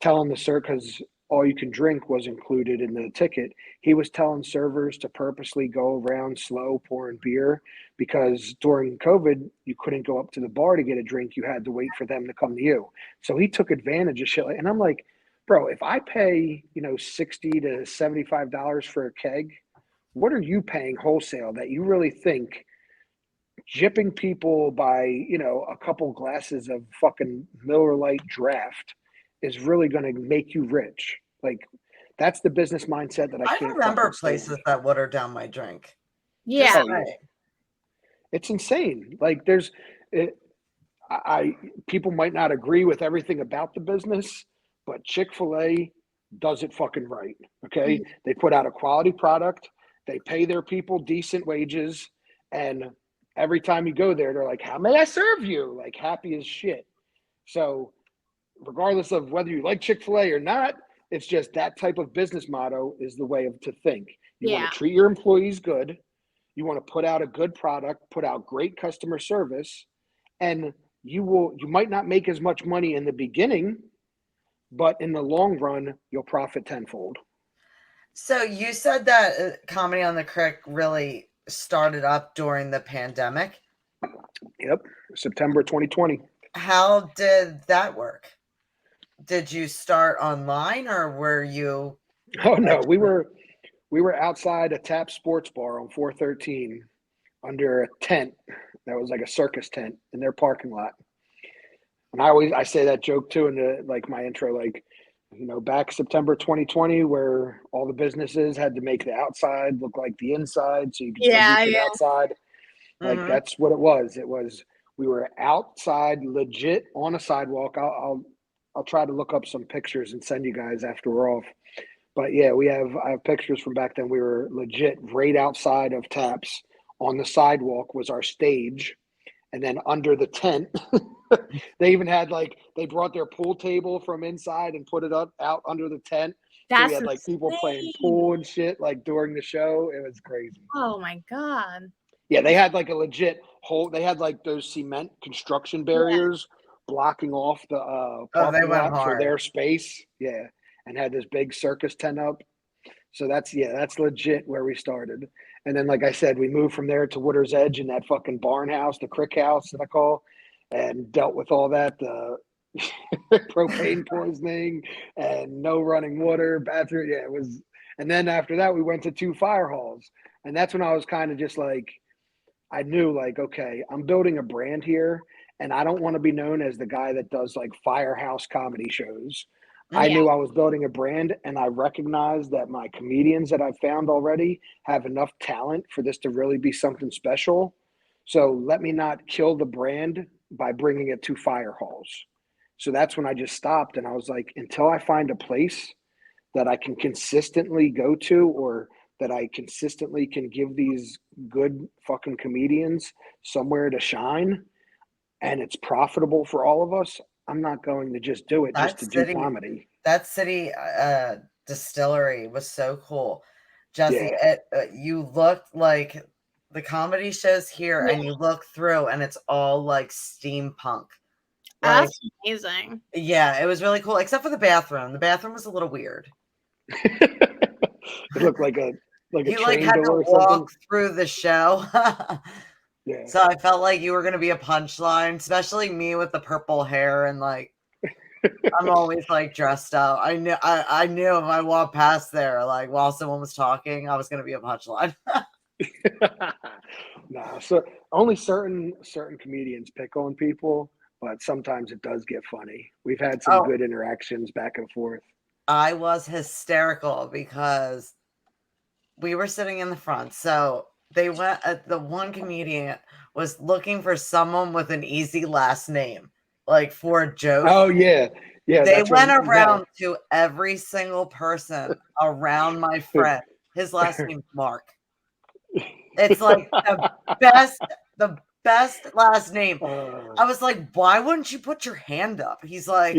telling the server, because all you can drink was included in the ticket. He was telling servers to purposely go around slow pouring beer because during COVID, you couldn't go up to the bar to get a drink. You had to wait for them to come to you. So he took advantage of shit. And I'm like, bro, if I pay, $60 to $75 for a keg, what are you paying wholesale that you really think gypping people by, a couple glasses of fucking Miller Lite draft is really going to make you rich? That's the business mindset that I can't remember places that water down my drink. Yeah. It's insane. People might not agree with everything about the business, but Chick-fil-A does it fucking right. Okay. Mm-hmm. They put out a quality product. They pay their people decent wages. And every time you go there, they're like, how may I serve you? Happy as shit. So regardless of whether you like Chick-fil-A or not, it's just that type of business motto is the way to think. You want to treat your employees good. You want to put out a good product, put out great customer service, and you might not make as much money in the beginning, but in the long run, you'll profit tenfold. So you said that Comedy on the Crick really started up during the pandemic? Yep, September 2020. How did that work? Did you start online or were you? Oh no, we were outside a Tap Sports Bar on 413 under a tent that was like a circus tent in their parking lot. And I say that joke too in the like my intro, like, you know, back September 2020 where all the businesses had to make the outside look like the inside so you could still be outside. Like that's what it was. It was we were outside legit on a sidewalk. I'll try to look up some pictures and send you guys after we're off. But yeah, I have pictures from back then. We were legit right outside of Taps. On the sidewalk was our stage. And then under the tent, they even had they brought their pool table from inside and put it out under the tent. So we had people playing pool and shit during the show. It was crazy. Oh my God. Yeah, they had a legit hole. They had those cement construction barriers blocking off the parking lot for their space. Yeah, and had this big circus tent up. So that's legit where we started. And then, like I said, we moved from there to Water's Edge in that fucking barn house, the Crick house that I call, and dealt with all that, the propane poisoning and no running water, bathroom. Yeah, it was. And then after that, we went to 2 fire halls. And that's when I was kind of just I knew okay, I'm building a brand here and I don't want to be known as the guy that does firehouse comedy shows. I knew I was building a brand and I recognized that my comedians that I've found already have enough talent for this to really be something special. So let me not kill the brand by bringing it to fire halls. So that's when I just stopped and I was like, until I find a place that I can consistently go to or that I consistently can give these good fucking comedians somewhere to shine and it's profitable for all of us, I'm not going to just do it just to do comedy. That city distillery was so cool. Jesse, you looked like the comedy shows here and you look through and it's all steampunk. That's amazing. Yeah, it was really cool, except for the bathroom. The bathroom was a little weird. It looked like a you train had door to or walk something. through the show. Yeah. So I felt like you were going to be a punchline, especially me with the purple hair and I'm always dressed up. I knew if I walked past there while someone was talking, I was going to be a punchline. Nah, so only certain comedians pick on people, but sometimes it does get funny. We've had some good interactions back and forth. I was hysterical because we were sitting in the front, so they went. The one comedian was looking for someone with an easy last name, for a joke. Oh yeah. They went around to every single person around my friend. His last name's Mark. It's the best last name. I was like, why wouldn't you put your hand up? He's like,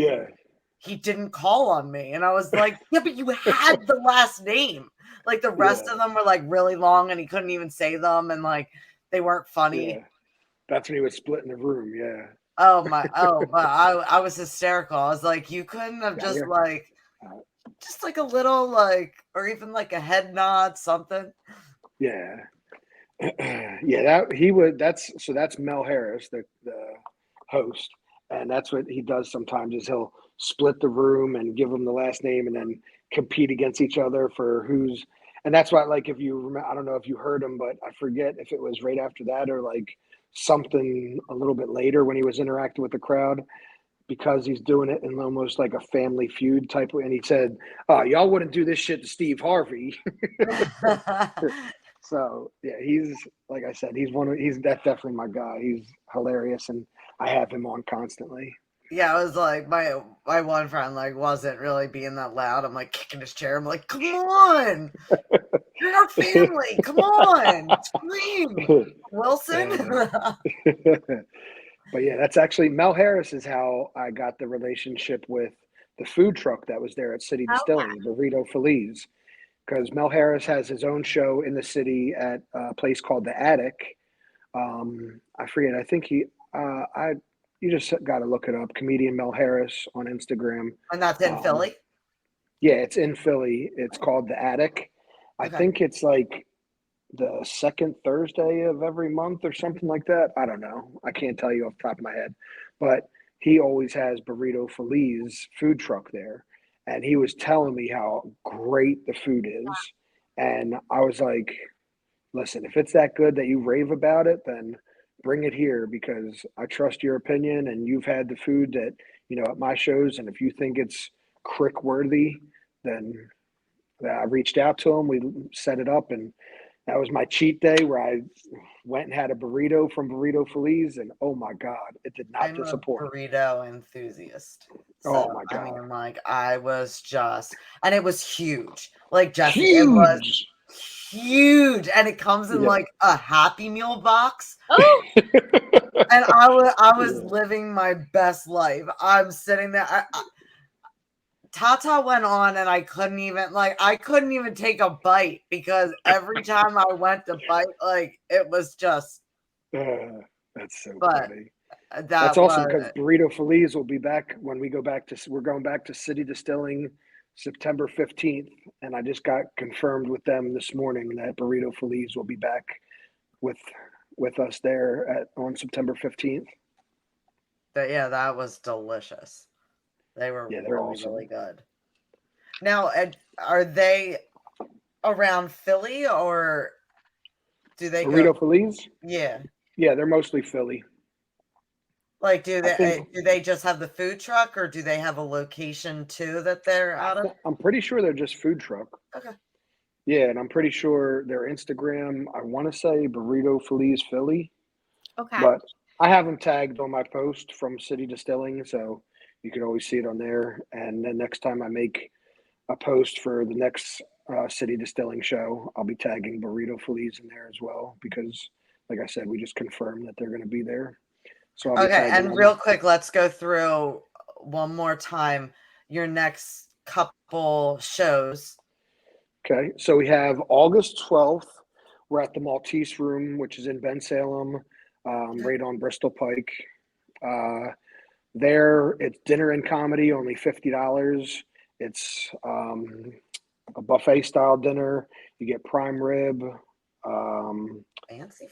he didn't call on me. And I was like, yeah, but you had the last name. The rest of them were really long and he couldn't even say them. And they weren't funny. Yeah. That's when he was splitting the room. Yeah. But I was hysterical. I was like, you couldn't have just a little or even a head nod, something. Yeah. That's Mel Harris, the host. And that's what he does sometimes is he'll split the room and give them the last name and then compete against each other for who's, and that's why if you remember, I don't know if you heard him, but I forget if it was right after that or something a little bit later when he was interacting with the crowd, because he's doing it in almost a Family Feud type of, and he said, oh, y'all wouldn't do this shit to Steve Harvey. So yeah, he's, like I said, that's definitely my guy. He's hilarious and I have him on constantly. Yeah, I was my one friend wasn't really being that loud. I'm kicking his chair. I'm like, come on, you're our family. Come on, scream, Wilson. But yeah, that's actually Mel Harris is how I got the relationship with the food truck that was there at City Distilling, Burrito Feliz. Because Mel Harris has his own show in the city at a place called the Attic. I forget. I think you just got to look it up. Comedian Mel Harris on Instagram. And that's in Philly? Yeah, it's in Philly. It's called the Attic. I think it's like the second Thursday of every month or something like that. I don't know. I can't tell you off the top of my head. But he always has Burrito Feliz food truck there. And he was telling me how great the food is. And I was like, listen, if it's that good that you rave about it, then bring it here because I trust your opinion and you've had the food that, at my shows. And if you think it's Crick worthy, then I reached out to him. We set it up and that was my cheat day where I went and had a burrito from Burrito Feliz, and oh my God, it did not disappoint. I'm a burrito enthusiast. So, oh my God. I mean, I was just, and it was huge. Like, Jesse, huge. It was huge. And it comes in like a Happy Meal box. Oh. And I was living my best life. I'm sitting there. Tata went on and I couldn't even take a bite because every time I went to bite, it was just. That's so funny. That's awesome because Burrito Feliz will be back when we're going back to City Distilling September 15th. And I just got confirmed with them this morning that Burrito Feliz will be back with us there on September 15th. That was delicious. They were really, awesome. really good. Now, are they around Philly or do they Burrito Feliz? Yeah. Yeah, they're mostly Philly. Like, do they just have the food truck or do they have a location too that they're out of? I'm pretty sure they're just food truck. Okay. Yeah, and I'm pretty sure their Instagram, I want to say Burrito Feliz Philly. Okay. But I have them tagged on my post from City Distilling, so you could always see it on there. And then next time I make a post for the next City Distilling show, I'll be tagging Burrito Feliz in there as well because, like I said, we just confirmed that they're going to be there. So I'll be tagging them. Real quick, let's go through one more time your next couple shows. Okay, so we have August 12th. We're at the Maltese Room, which is in Bensalem, right on Bristol Pike. There, it's dinner and comedy, only $50. It's a buffet-style dinner. You get prime rib.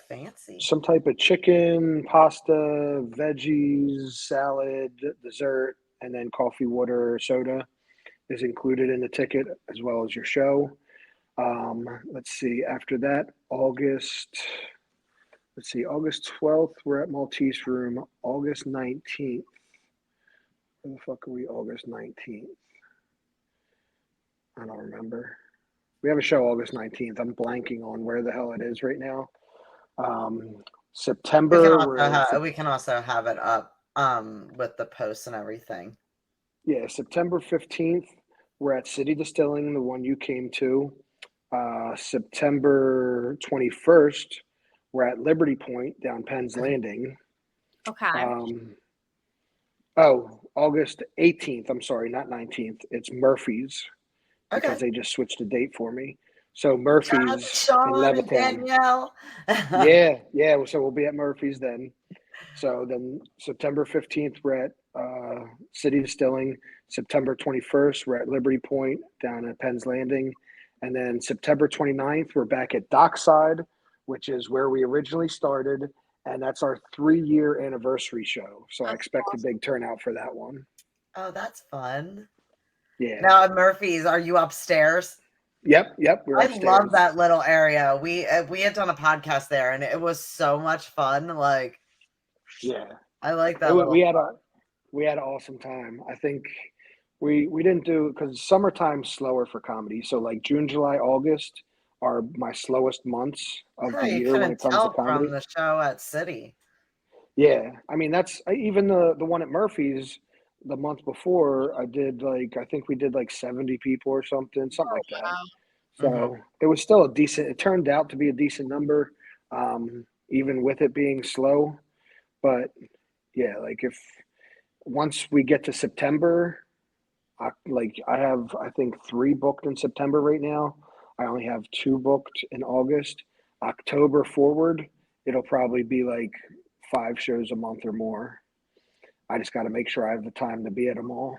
Fancy. Some type of chicken, pasta, veggies, salad, dessert, and then coffee, water, soda is included in the ticket as well as your show. Let's see. After that, August 12th, we're at Maltese Room. August 19th. Where the fuck are we? August 19th. I don't remember. We have a show August 19th. I'm blanking on where the hell it is right now. September. We can also have it up with the posts and everything. Yeah, September 15th, we're at City Distilling, the one you came to. September 21st, we're at Liberty Point down Penn's Landing. Okay. August 18th. I'm sorry, not 19th. It's Murphy's because they just switched the date for me. So Murphy's in Levittown. Yeah. So we'll be at Murphy's then. So then September 15th, we're at City Distilling. September 21st, we're at Liberty Point down at Penn's Landing. And then September 29th, we're back at Dockside, which is where we originally started. And that's our 3-year anniversary show. So I expect a big turnout for that one. Oh, that's fun. Yeah. Now at Murphy's, are you upstairs? Yep. We're upstairs. Love that little area. We had done a podcast there, and it was so much fun. Yeah, I like that. We had an awesome time. I think we didn't do because summertime's slower for comedy. So like June, July, August are my slowest months of the year when it comes to comedy. From the show at City. Yeah, I mean that's even the one at Murphy's. The month before, I think we did 70 people or something like that. Wow. So it was still it turned out to be a decent number, even with it being slow. But Yeah, like if once we get to September, I have I think 3 booked in September right now. I only have 2 booked in August. October forward, it'll probably be like 5 shows a month or more. I just got to make sure I have the time to be at them all.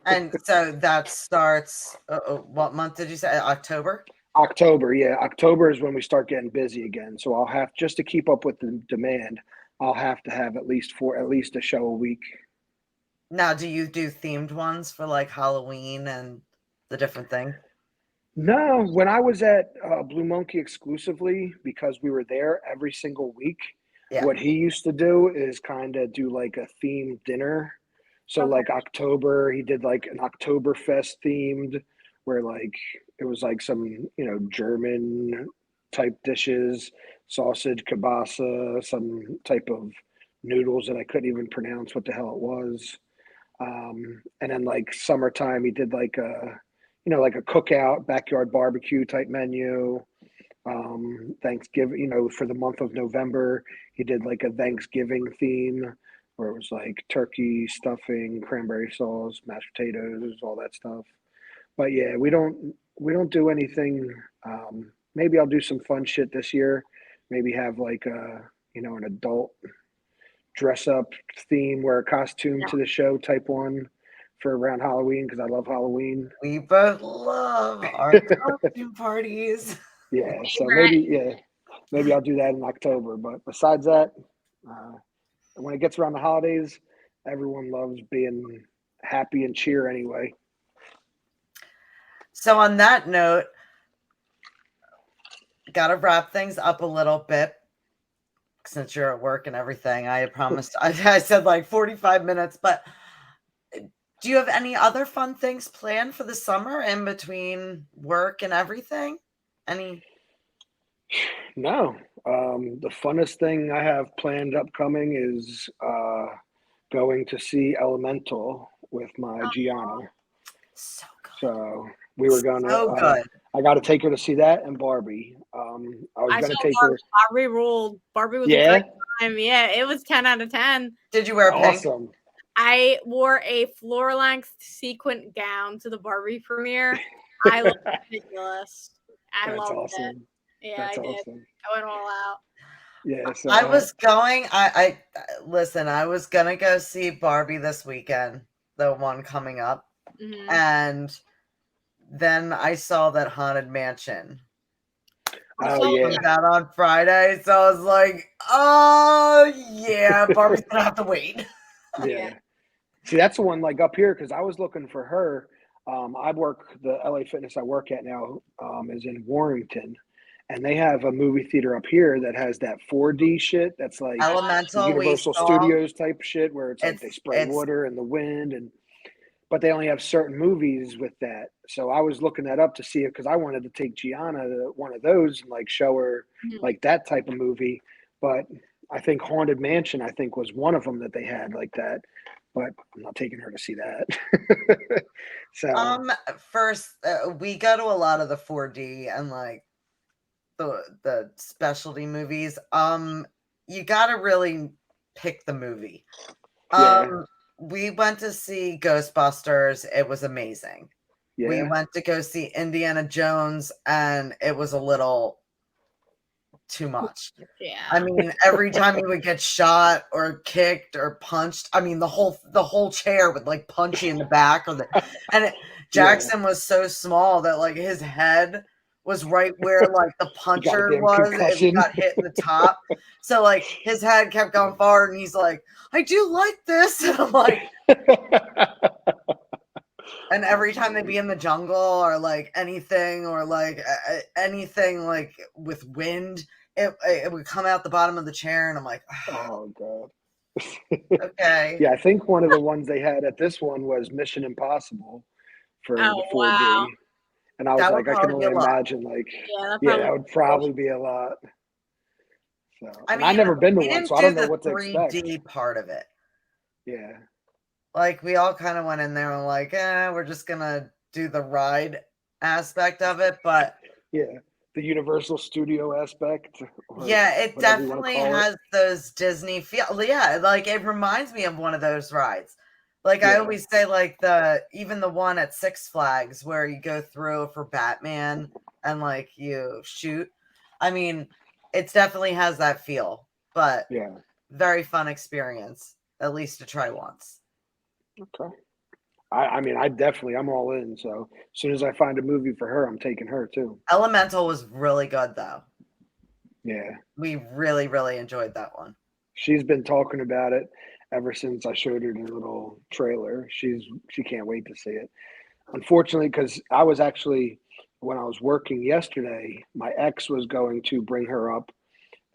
And so that starts, what month did you say? October? October, yeah. October is when we start getting busy again. So I'll have, just to keep up with the demand, I'll have to have at least a show a week. Now, do you do themed ones for like Halloween and the different thing? No, when I was at Blue Monkey exclusively, because we were there every single week, Yeah. what he used to do is kind of do like a themed dinner. So like October, he did like an Oktoberfest themed, where like it was like some, German type dishes, sausage, kielbasa, some type of noodles that I couldn't even pronounce what the hell it was. And then like summertime, he did like like a cookout, backyard barbecue type menu. Thanksgiving, for the month of November, he did like a Thanksgiving theme where it was like turkey, stuffing, cranberry sauce, mashed potatoes, all that stuff. But yeah, we don't do anything. Maybe I'll do some fun shit this year. Maybe have like an adult dress up theme, wear a costume to the show type one for around Halloween, because I love Halloween. We both love our costume parties. Yeah, so maybe I'll do that in October. But besides that, when it gets around the holidays, everyone loves being happy and cheer anyway. So on that note, got to wrap things up a little bit since you're at work and everything. I had promised, I said like 45 minutes, but do you have any other fun things planned for the summer in between work and everything? Any? No. The funnest thing I have planned upcoming is going to see Elemental with my Gianna. So good. So we were going to. So good. I got to take her to see that and Barbie. I was going to take her. Barbie ruled. Barbie was a great time. Yeah, it was 10 out of 10. Did you wear pink? Awesome. I wore a floor-length sequin gown to the Barbie premiere. I looked ridiculous. I loved it. Yeah, That's I did. awesome. I went all out. Yeah, so I was going. I listen. I was gonna go see Barbie this weekend, the one coming up, and then I saw that Haunted Mansion. That on Friday, so I was like, "Oh yeah, Barbie's gonna have to wait." Yeah. See, that's the one like up here, because I was looking for her. The LA Fitness I work at now is in Warrington, and they have a movie theater up here that has that 4D shit. That's like Elemental, Universal Studios type shit, where it's like they spray water in the wind, but they only have certain movies with that. So I was looking that up to see it, because I wanted to take Gianna to one of those and like show her like that type of movie. But I think Haunted Mansion, was one of them that they had like that. But I'm not taking her to see that. So first we go to a lot of the 4D and like the specialty movies. You got to really pick the movie. We went to see Ghostbusters. It was amazing. Yeah. We went to go see Indiana Jones, and it was a little too much. Yeah. I mean, every time he would get shot or kicked or punched, I mean, the whole chair would like punch you in the back Jackson was so small that like his head was right where like the puncher was if he got hit in the top. So like his head kept going forward, and he's like, "I do like this." And I'm like, and every time they'd be in the jungle or like anything like with wind, it would come out the bottom of the chair, and I'm like, oh god. Okay. Yeah, I think one of the ones they had at this one was Mission Impossible for the 4D. Wow. And I was like, I can only imagine, like, that would probably be a lot. So, I mean, I've never been to one, so I don't know what to expect. 3D part of it. Yeah. Like, we all kind of went in there and like, we're just going to do the ride aspect of it. But yeah, the Universal Studio aspect. Yeah, it definitely has those Disney feel. Yeah, like it reminds me of one of those rides. Like I always say, like even the one at Six Flags where you go through for Batman and like you shoot. I mean, it definitely has that feel, but very fun experience, at least to try once. Okay. I mean, I'm all in. So as soon as I find a movie for her, I'm taking her too. Elemental was really good though. Yeah. We really, really enjoyed that one. She's been talking about it ever since I showed her the little trailer. She can't wait to see it. Unfortunately, because I was actually, when I was working yesterday, my ex was going to bring her up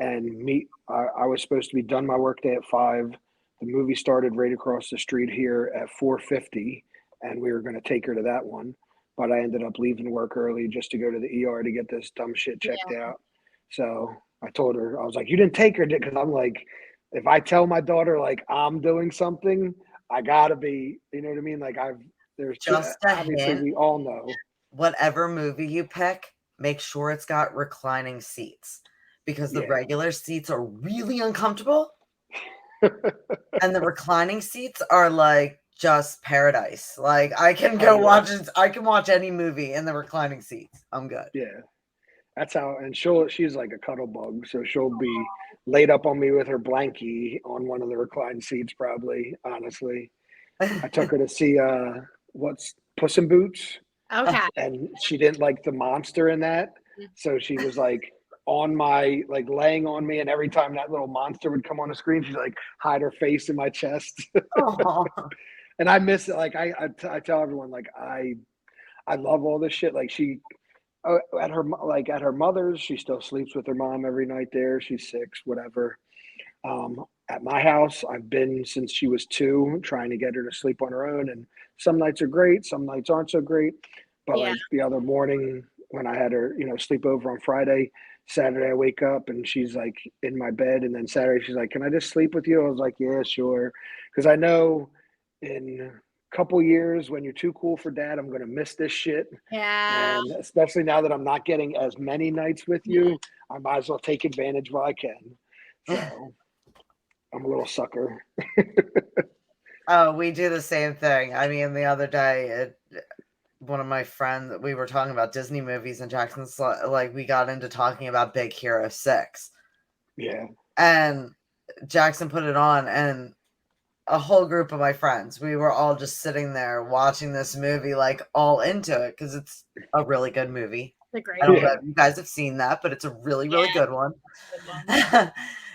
and meet. I was supposed to be done my workday at 5. The movie started right across the street here at 4:50, and we were going to take her to that one. But I ended up leaving work early just to go to the ER to get this dumb shit checked out. So I told her, I was like, you didn't take her, because I'm like, if I tell my daughter like I'm doing something, I gotta be, you know what I mean? Like there's just obviously hint, we all know. Whatever movie you pick, make sure it's got reclining seats, because the regular seats are really uncomfortable. And the reclining seats are like just paradise. Like I can go watch it. I can watch any movie in the reclining seats. I'm good. Yeah. That's how, and she's like a cuddle bug, so she'll be laid up on me with her blankie on one of the reclined seats, probably, honestly. I took her to see what's Puss in Boots. Okay. And she didn't like the monster in that. So she was like on my, like laying on me, and every time that little monster would come on the screen, she'd like hide her face in my chest. And I miss it. Like I tell everyone, like I love all this shit. Like she at her mother's, she still sleeps with her mom every night there. She's 6, whatever. At my house, I've been since she was 2, trying to get her to sleep on her own, and some nights are great, some nights aren't so great. But like the other morning when I had her, sleep over on Friday, Saturday I wake up and she's like in my bed, and then Saturday she's like, "Can I just sleep with you?" I was like, "Yeah, sure," because I know in couple years when you're too cool for dad, I'm going to miss this shit. Yeah. And especially now that I'm not getting as many nights with you, I might as well take advantage while I can. So I'm a little sucker. Oh, we do the same thing. I mean, the other day, one of my friends, we were talking about Disney movies, and Jackson's like, we got into talking about Big Hero 6. Yeah. And Jackson put it on, and a whole group of my friends, we were all just sitting there watching this movie, like all into it, because it's a really good movie. I don't know if you guys have seen that, but it's a really, really good one.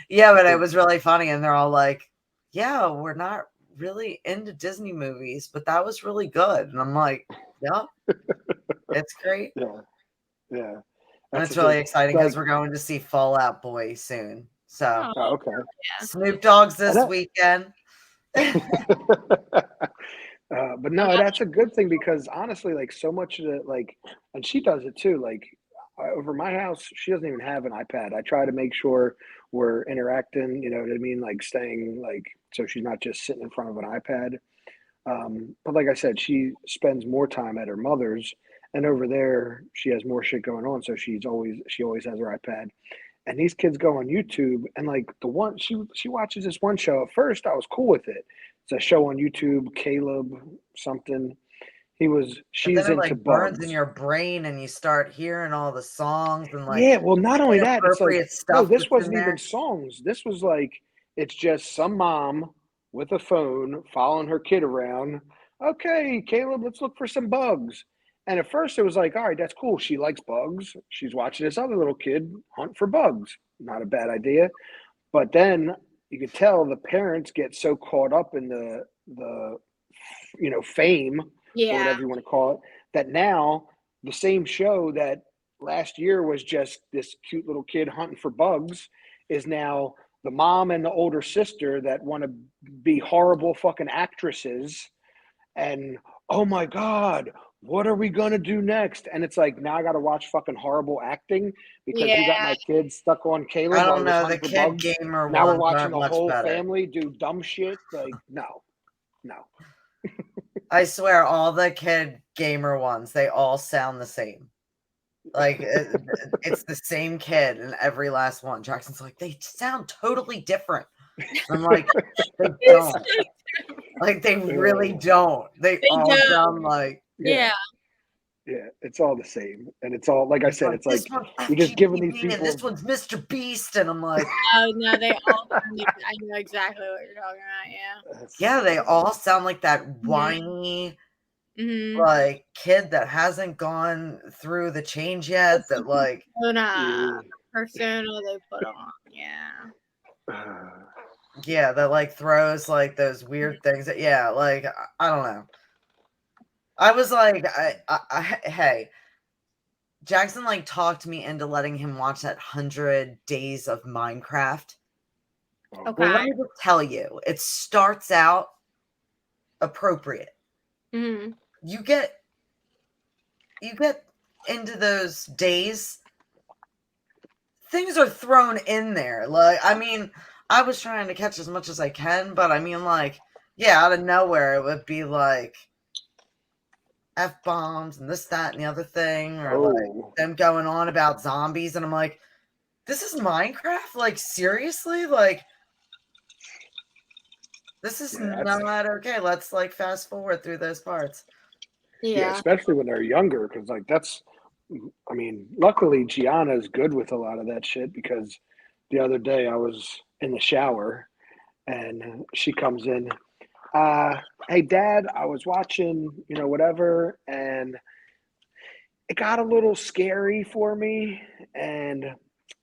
Yeah, but it was really funny, and they're all like, "Yeah, we're not really into Disney movies, but that was really good." And I'm like, "Yeah, it's great." Yeah. And it's really exciting because we're going to see Fall Out Boy soon. So, okay. Snoop Dogg's this weekend. But no, that's a good thing, because honestly, like so much of it, like, and she does it too. Like over my house, she doesn't even have an iPad. I try to make sure we're interacting, you know what I mean? Like staying like, so she's not just sitting in front of an iPad. But like I said, she spends more time at her mother's, and over there she has more shit going on. So she always has her iPad. And these kids go on YouTube, and like the one she watches this one show. At first, I was cool with it. It's a show on YouTube, Caleb something. She's into like burns bugs in your brain, and you start hearing all the songs and like well, not only that, it's like stuff. No, this wasn't even songs. This was like it's just some mom with a phone following her kid around. Okay, Caleb, let's look for some bugs. And at first it was like, all right, that's cool. She likes bugs. She's watching this other little kid hunt for bugs. Not a bad idea. But then you could tell the parents get so caught up in the fame, or whatever you want to call it, that now the same show that last year was just this cute little kid hunting for bugs is now the mom and the older sister that want to be horrible fucking actresses. And oh my God, what are we gonna do next? And it's like, now I gotta watch fucking horrible acting because you got my kid stuck on Caleb. I don't know, the kid gamer. Now we're watching the whole family do dumb shit. Like, no. I swear, all the kid gamer ones, they all sound the same. Like it's the same kid in every last one. Jackson's like, they sound totally different. I'm like, they don't. Like they really don't. They all don't. sound like Yeah. Yeah, it's all the same, and it's all like I said. It's like you're just FGTV giving these people. And this one's Mr. Beast, and I'm like, oh no, they all. I know exactly what you're talking about. Yeah, they all sound like that whiny, like kid that hasn't gone through the change yet. That like persona they put on. Yeah. Yeah, that like throws like those weird things. Yeah, like I don't know. I was like, hey, Jackson like talked me into letting him watch that 100 Days of Minecraft. Okay. Well, let me just tell you, it starts out appropriate. Mm-hmm. You get into those days, things are thrown in there. Like, I mean, I was trying to catch as much as I can, but I mean, like, yeah, out of nowhere, it would be like F-bombs and this, that, and the other thing, or like them going on about zombies, and I'm like, this is Minecraft? Like, seriously? Like, this is not okay. Let's like fast forward through those parts. Yeah, especially when they're younger, because like that's, I mean, luckily Gianna's good with a lot of that shit, because the other day I was in the shower and she comes in, hey Dad, I was watching, whatever, and it got a little scary for me, and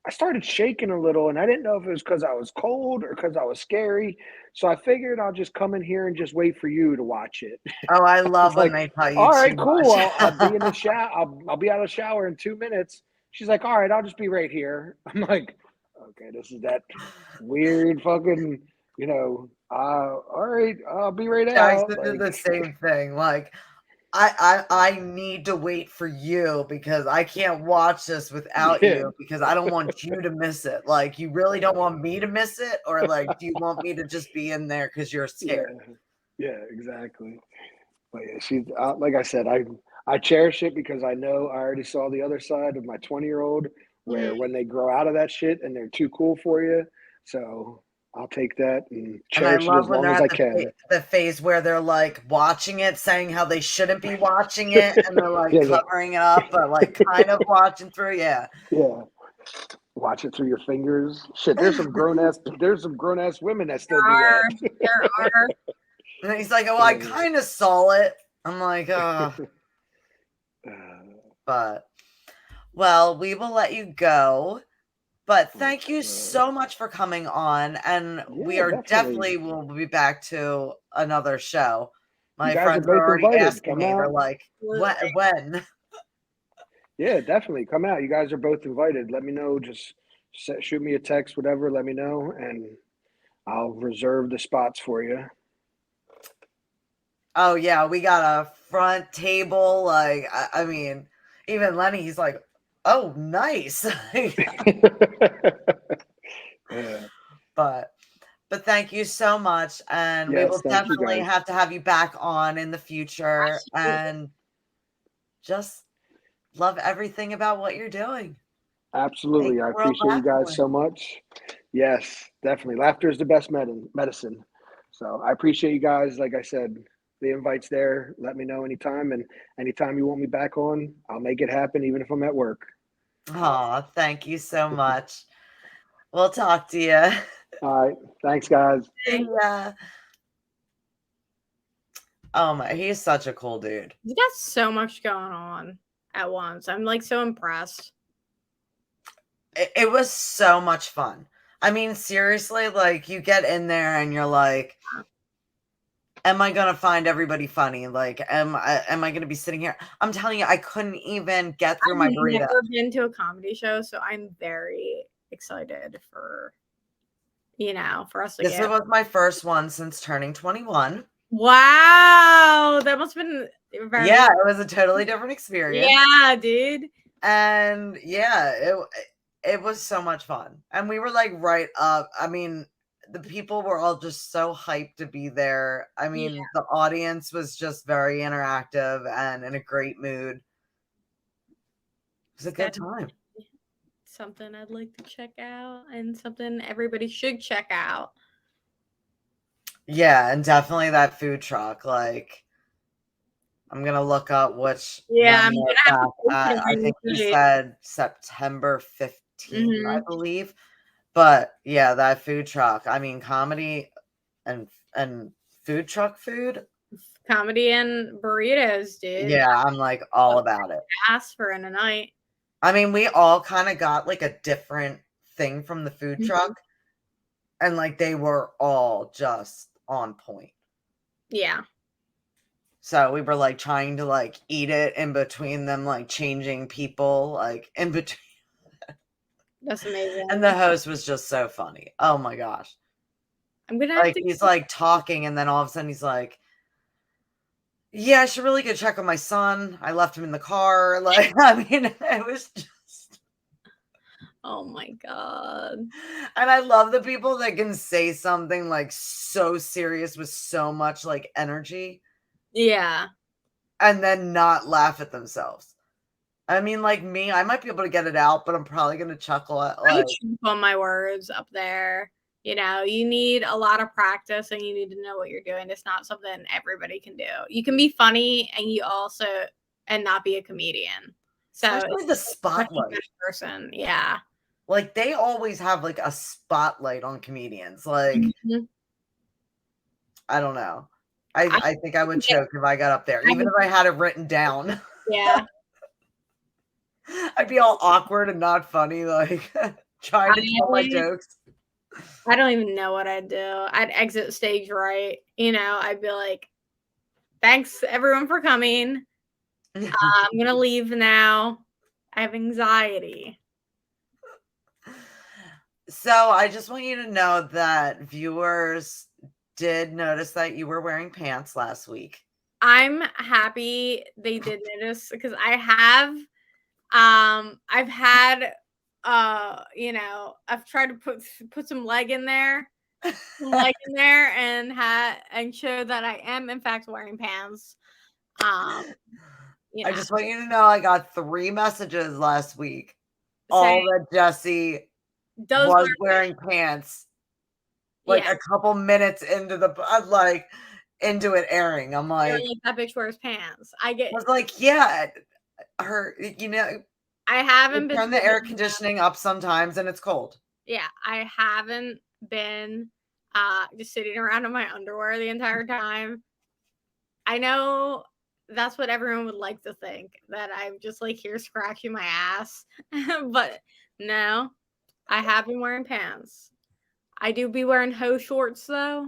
I started shaking a little, and I didn't know if it was because I was cold or because I was scary. So I figured I'll just come in here and just wait for you to watch it. Oh, I love when they tell you. All right, cool. I'll be in the shower. I'll be out of the shower in 2 minutes. She's like, all right, I'll just be right here. I'm like, okay, this is that weird fucking, all right, I'll be right out. Jackson did the same thing. Like, I need to wait for you because I can't watch this without you because I don't want you to miss it. Like, you really don't want me to miss it, or like, do you want me to just be in there because you're scared? Yeah, exactly. But yeah, she's like I said, I cherish it because I know I already saw the other side of my 20-year-old where when they grow out of that shit and they're too cool for you. So I'll take that and cherish it as long as I can. The phase where they're like watching it, saying how they shouldn't be watching it, and they're like covering it up, but like kind of watching through. Yeah. Watch it through your fingers. Shit, there's some grown ass women that still do that. There are. And he's like, "Oh, I kind of saw it." I'm like, but well, we will let you go. But thank you so much for coming on, and we are definitely will be back to another show. My friends are already asking me. They're like, when? Yeah, definitely come out. You guys are both invited. Let me know. Just shoot me a text, whatever. Let me know, and I'll reserve the spots for you. Oh yeah, we got a front table. Like, I mean, even Lenny, he's like, "Oh, nice." Yeah. But thank you so much, and we will definitely have to have you back on in the future. And just love everything about what you're doing. Absolutely, I appreciate you guys so much. Yes, definitely. Laughter is the best medicine. So I appreciate you guys. Like I said, the invite's there. Let me know anytime, and anytime you want me back on, I'll make it happen, even if I'm at work. Oh, thank you so much. We'll talk to you. All right. Thanks, guys. Yeah. Oh my, he's such a cool dude. He's got so much going on at once. I'm like so impressed. It was so much fun. I mean, seriously, like you get in there and you're like, am I gonna find everybody funny? Like, am I gonna be sitting here? I'm telling you, I couldn't even get through my burrito. I've never been to a comedy show, so I'm very excited for for us to This was my first one since turning 21. Wow, that must have been very it was a totally different experience. Yeah, dude. And yeah, it was so much fun. And we were like right up. I mean, the people were all just so hyped to be there. I mean, the audience was just very interactive and in a great mood. was a good time. Something I'd like to check out and something everybody should check out. Yeah, and definitely that food truck. Like, I'm gonna look up which. Yeah, I'm gonna have to I think you said September 15th, I believe. But yeah, that food truck. I mean, comedy and food truck food. Comedy and burritos, dude. Yeah, I'm like all about it. Ask for in a night. I mean, we all kind of got like a different thing from the food truck, and like they were all just on point. Yeah. So we were like trying to like eat it in between them, like changing people, like in between. That's amazing. And the host was just so funny. Oh my gosh. I'm gonna have like to he's like talking, and then all of a sudden he's like, yeah, I should really go check on my son. I left him in the car. Like, I mean, it was just, oh my God. And I love the people that can say something like so serious with so much like energy. Yeah. And then not laugh at themselves. I mean, like me, I might be able to get it out, but I'm probably going to chuckle at like. I choke on my words up there. You know, you need a lot of practice and you need to know what you're doing. It's not something everybody can do. You can be funny and you also, and not be a comedian. So especially the spotlight person. Yeah. Like they always have like a spotlight on comedians. Like, I don't know. I think I would choke if I got up there, even if I had it written down. Yeah. I'd be all awkward and not funny, like trying to tell my jokes. I don't even know what I'd do. I'd exit stage right. You know, I'd be like, thanks everyone for coming. I'm going to leave now. I have anxiety. So I just want you to know that viewers did notice that you were wearing pants last week. I'm happy they did notice because I've had you know, I've tried to put some leg in there, and show that I am in fact wearing pants. You know. I just want you to know I got 3 messages last week. All that Jesse was wearing pants. Like a couple minutes into into it airing. I'm like, that bitch wears pants. I was like, yeah, her, you know, I haven't been turn the air conditioning up sometimes and it's cold. Yeah, I haven't been just sitting around in my underwear the entire time. I know that's what everyone would like to think, that I'm just like here scratching my ass. But no, I have been wearing pants. I do be wearing hoe shorts though.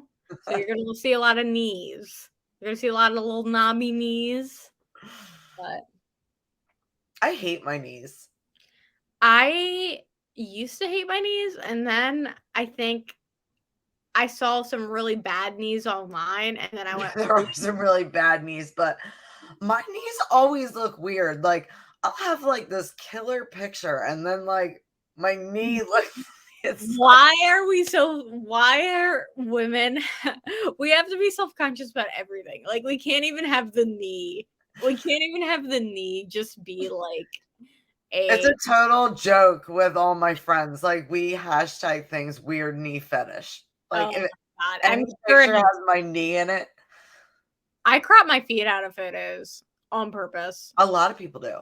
So you're gonna see a lot of knees. You're gonna see a lot of little knobby knees. But I hate my knees. I used to hate my knees, and then I think I saw some really bad knees online, and then I went. There are some really bad knees, but my knees always look weird. Like I'll have like this killer picture, and then like my knee looks. Why are women? We have to be self-conscious about everything. Like we can't even have the knee. We can't even have the knee just be like. It's a total joke with all my friends. Like we hashtag things weird knee fetish. Like if any picture has my knee in it. I crop my feet out of photos on purpose. A lot of people do.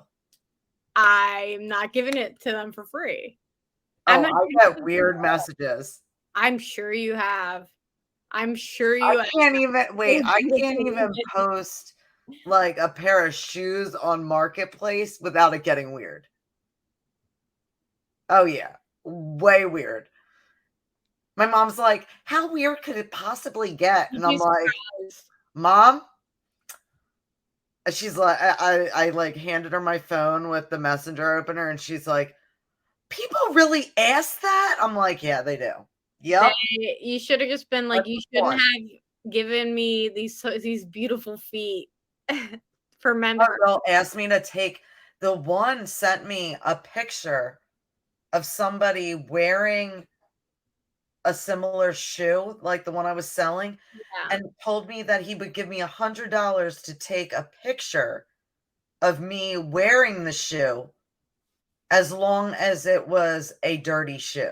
I'm not giving it to them for free. Oh, I get weird messages. I'm sure you have. I'm sure you. I can't even post like a pair of shoes on Marketplace without it getting weird. Oh yeah, way weird. My mom's like, how weird could it possibly get? And I'm like, Mom? She's like, I like handed her my phone with the messenger opener, and she's like, people really ask that? I'm like, yeah, they do. Yep. You should have just been like, you shouldn't have given me these beautiful feet for men. They'll ask me to take. The one sent me a picture of somebody wearing a similar shoe, like the one I was selling, and told me that he would give me $100 to take a picture of me wearing the shoe as long as it was a dirty shoe.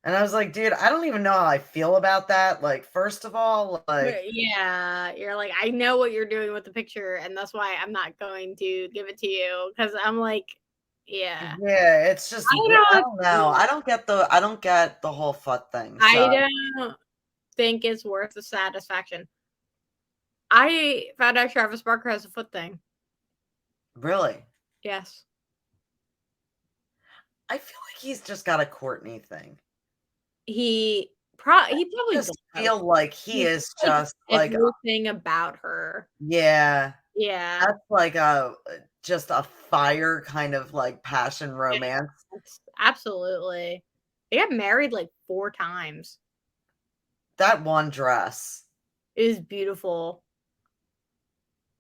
And I was like, dude, I don't even know how I feel about that. Like, first of all, like, yeah, you're like, I know what you're doing with the picture, and that's why I'm not going to give it to you, because I'm like, yeah, it's just I don't know. I don't get the whole foot thing. So. I don't think it's worth the satisfaction. I found out Travis Barker has a foot thing. Really? Yes. I feel like he's just got a Courtney thing. He probably just feel like he is just like everything about her. Yeah. Yeah. That's like just a fire kind of like passion romance. Yeah, absolutely. They got married like 4 times. That one dress is beautiful.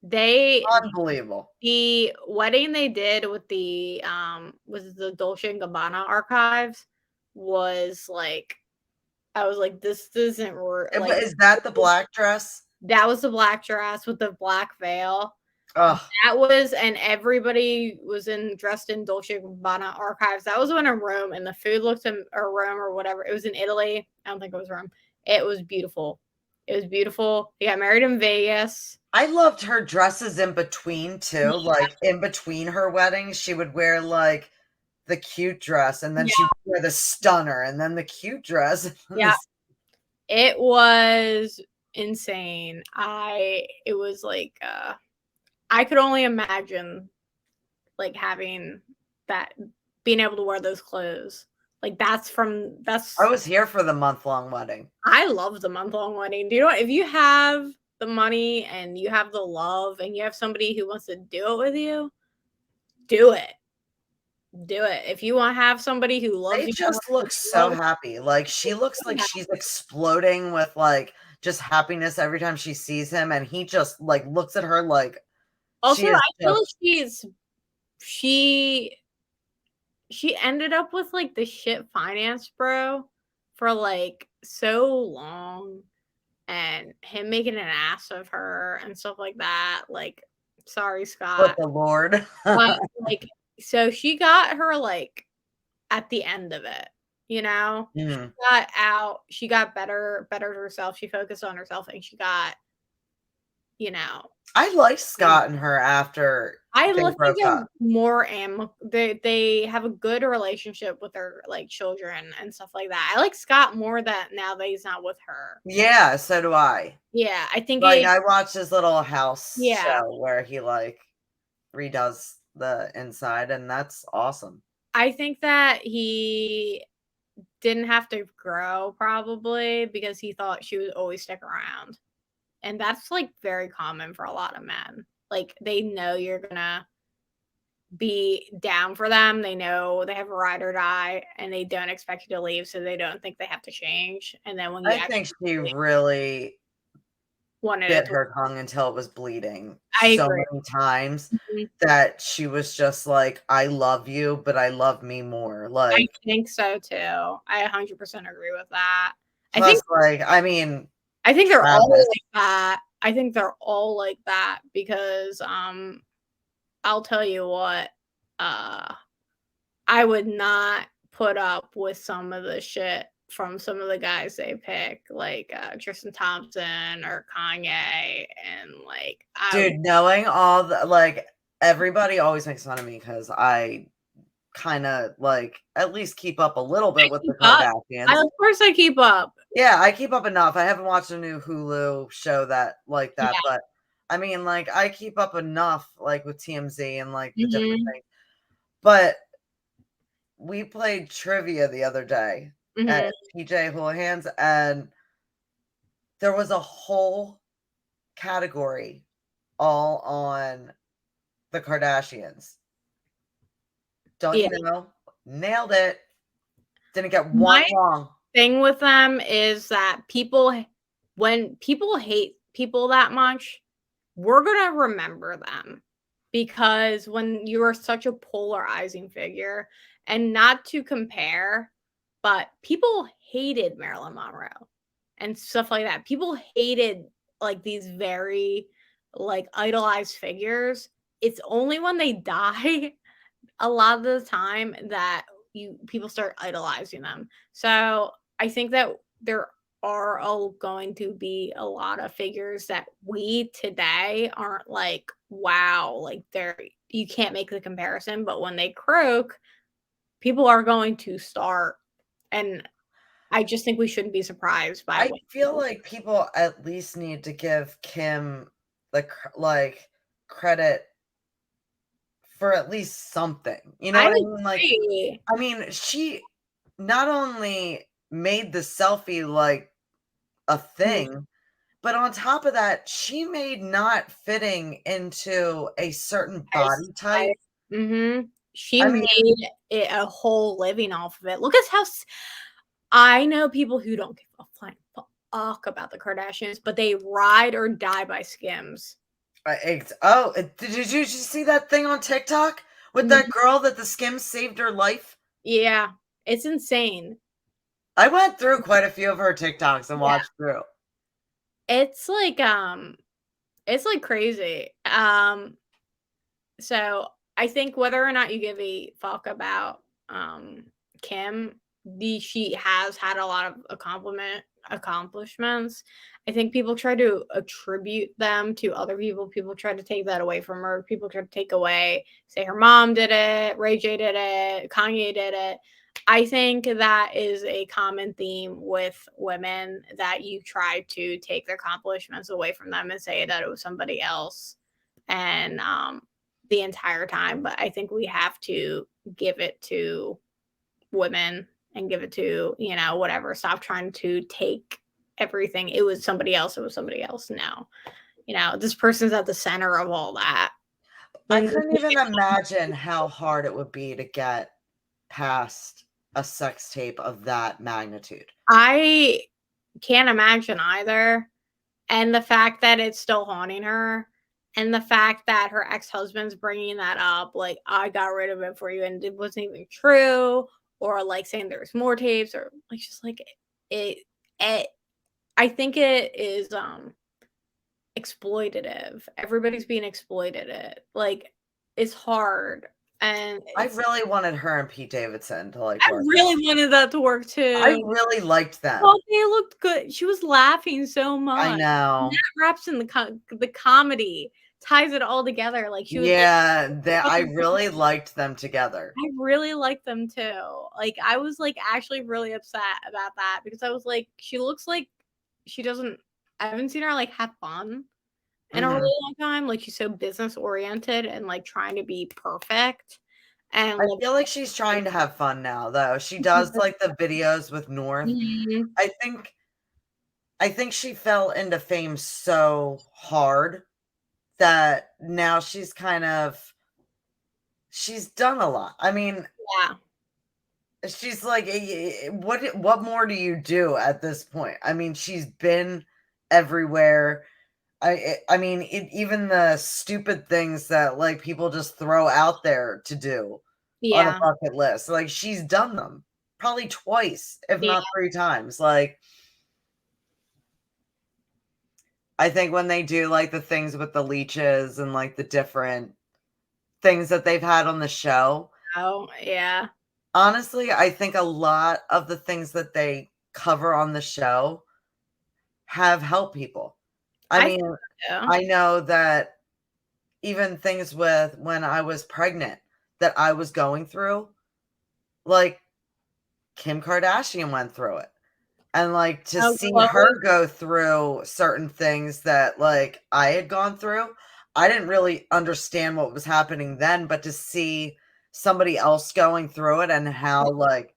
Unbelievable. The wedding they did with the Dolce & Gabbana archives was like, I was like, this doesn't work. Like, is that the black dress? That was the black dress with the black veil. Oh, that was, and everybody was dressed in Dolce & Gabbana archives. That was when in Rome, and the food looked in Rome or whatever. It was in Italy. I don't think it was Rome. It was beautiful. It was beautiful. He got married in Vegas. I loved her dresses in between too. Yeah. Like in between her weddings, she would wear like the cute dress, and then she would wear the stunner, and then the cute dress. Yeah, it was insane. It was like I could only imagine like having that, being able to wear those clothes. Like that's I was here for the month-long wedding. I love the month-long wedding. Do you know what? If you have the money and you have the love and you have somebody who wants to do it with you, do it. Do it. If you want to have somebody who loves you. They just look so happy. Like she looks like she's exploding with like just happiness every time she sees him, and he just like looks at her like. Also, I feel like she ended up with like the shit finance bro for like so long, and him making an ass of her and stuff like that. Like, sorry, Scott. But the Lord. But, like, so she got her like at the end of it, you know? Mm. She got out, she got better herself, she focused on herself, and she got, you know. I liked Scott and her after they broke up. More they have a good relationship with their like children and stuff like that. I like Scott more that now that he's not with her. Yeah, so do I. Yeah, I think like I watched his little house show where he like redoes the inside, and that's awesome. I think that he didn't have to grow probably because he thought she would always stick around. And that's like very common for a lot of men. Like they know you're gonna be down for them. They know they have a ride or die, and they don't expect you to leave, so they don't think they have to change. And then when you I think she really bit her tongue until it was bleeding so many times that she was just like, I love you, but I love me more. Like I think so too. I 100% agree with that. I think they're all like that. I think they're all like that because I'll tell you what, I would not put up with some of the shit from some of the guys they pick, like Tristan Thompson or Kanye, and like dude, knowing all the like everybody always makes fun of me because I kind of like at least keep up a little bit with the Kardashians. Of course I keep up. Yeah, I keep up enough. I haven't watched a new Hulu show that like that, but I mean, like I keep up enough like with TMZ and like the different things. But we played trivia the other day at PJ Houlihan's, and there was a whole category all on the Kardashians. Don't you know? Nailed it. Didn't get one wrong. Thing with them is that when people hate people that much, we're gonna remember them because when you are such a polarizing figure, and not to compare, but people hated Marilyn Monroe and stuff like that. People hated like these very like idolized figures. It's only when they die a lot of the time that people start idolizing them. So I think that there are going to be a lot of figures that we today aren't like, wow, like you can't make the comparison, but when they croak, people are going to start. And I just think we shouldn't be surprised by I feel like people at least need to give Kim the credit for at least something. You know what I mean? Like, I mean, she not only made the selfie like a thing, but on top of that, she made not fitting into a certain body type. She made it a whole living off of it. Look at how I know people who don't give a flying fuck about the Kardashians, but they ride or die by Skims. Did you see that thing on TikTok with that girl that the Skims saved her life? Yeah, it's insane. I went through quite a few of her TikToks and watched through. It's like crazy. So I think whether or not you give a fuck about Kim, she has had a lot of accomplishments. I think people try to attribute them to other people. People try to take that away from her. People try to take away, say her mom did it, Ray J did it, Kanye did it. I think that is a common theme with women, that you try to take their accomplishments away from them and say that it was somebody else. And the entire time, but I think we have to give it to women and give it to, whatever. Stop trying to take everything. It was somebody else. No, this person's at the center of all that. I couldn't even imagine how hard it would be to get past a sex tape of that magnitude. I can't imagine either. And the fact that it's still haunting her, and the fact that her ex-husband's bringing that up, like, I got rid of it for you, and it wasn't even true, or like saying there's more tapes, or like just like it I think it is exploitative. Everybody's being exploited. Like, it's hard. And I really wanted her and Pete Davidson to like work. I really wanted that to work too. I really liked them. Oh, they looked good. She was laughing so much. I know. And that wraps in the comedy, ties it all together. Like, she was I really liked them together. I really liked them too. Like, I was like actually really upset about that, because I was like, she looks like I haven't seen her like have fun in a really long time. Like, she's so business oriented and like trying to be perfect. And I feel like she's trying to have fun now, though. She does like the videos with North. I think she fell into fame so hard that now she's done a lot. I mean, she's like, what more do you do at this point? I mean, she's been everywhere. I mean, even the stupid things that like people just throw out there to do on a bucket list, like she's done them probably twice, if not 3 times. Like, I think when they do like the things with the leeches and like the different things that they've had on the show. Oh, yeah. Honestly, I think a lot of the things that they cover on the show have helped people. I mean, I know that even things with when I was pregnant that I was going through, like Kim Kardashian went through it. And like to see her go through certain things that like I had gone through, I didn't really understand what was happening then, but to see somebody else going through it and how like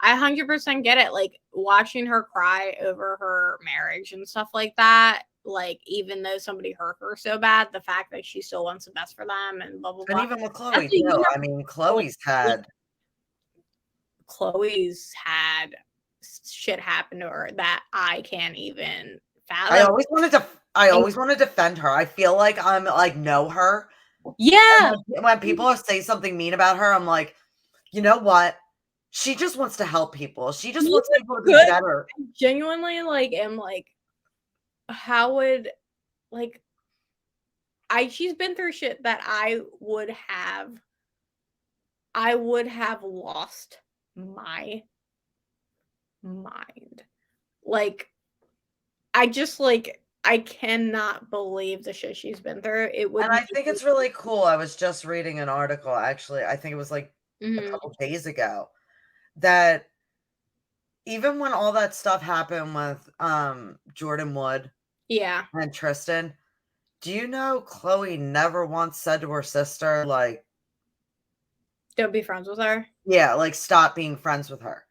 I 100% get it. Like, watching her cry over her marriage and stuff like that, like, even though somebody hurt her so bad, the fact that she still wants the best for them and blah blah blah. And even with Chloe too. I mean, Chloe's had shit happen to her that I can't even fathom. I always want to defend her. I feel like I'm like know her. Yeah. When people say something mean about her, I'm like, you know what? She just wants to help people. She just wants people to be better. I genuinely like am like, how would like she's been through shit that I would have I would have lost my mind. Like, I just like I cannot believe the shit she's been through. It would And I think it's really cool. I was just reading an article, actually, I think it was like a couple days ago, that even when all that stuff happened with Jordan Wood and Tristan, do you know Chloe never once said to her sister, like, don't be friends with her? Yeah, like, stop being friends with her.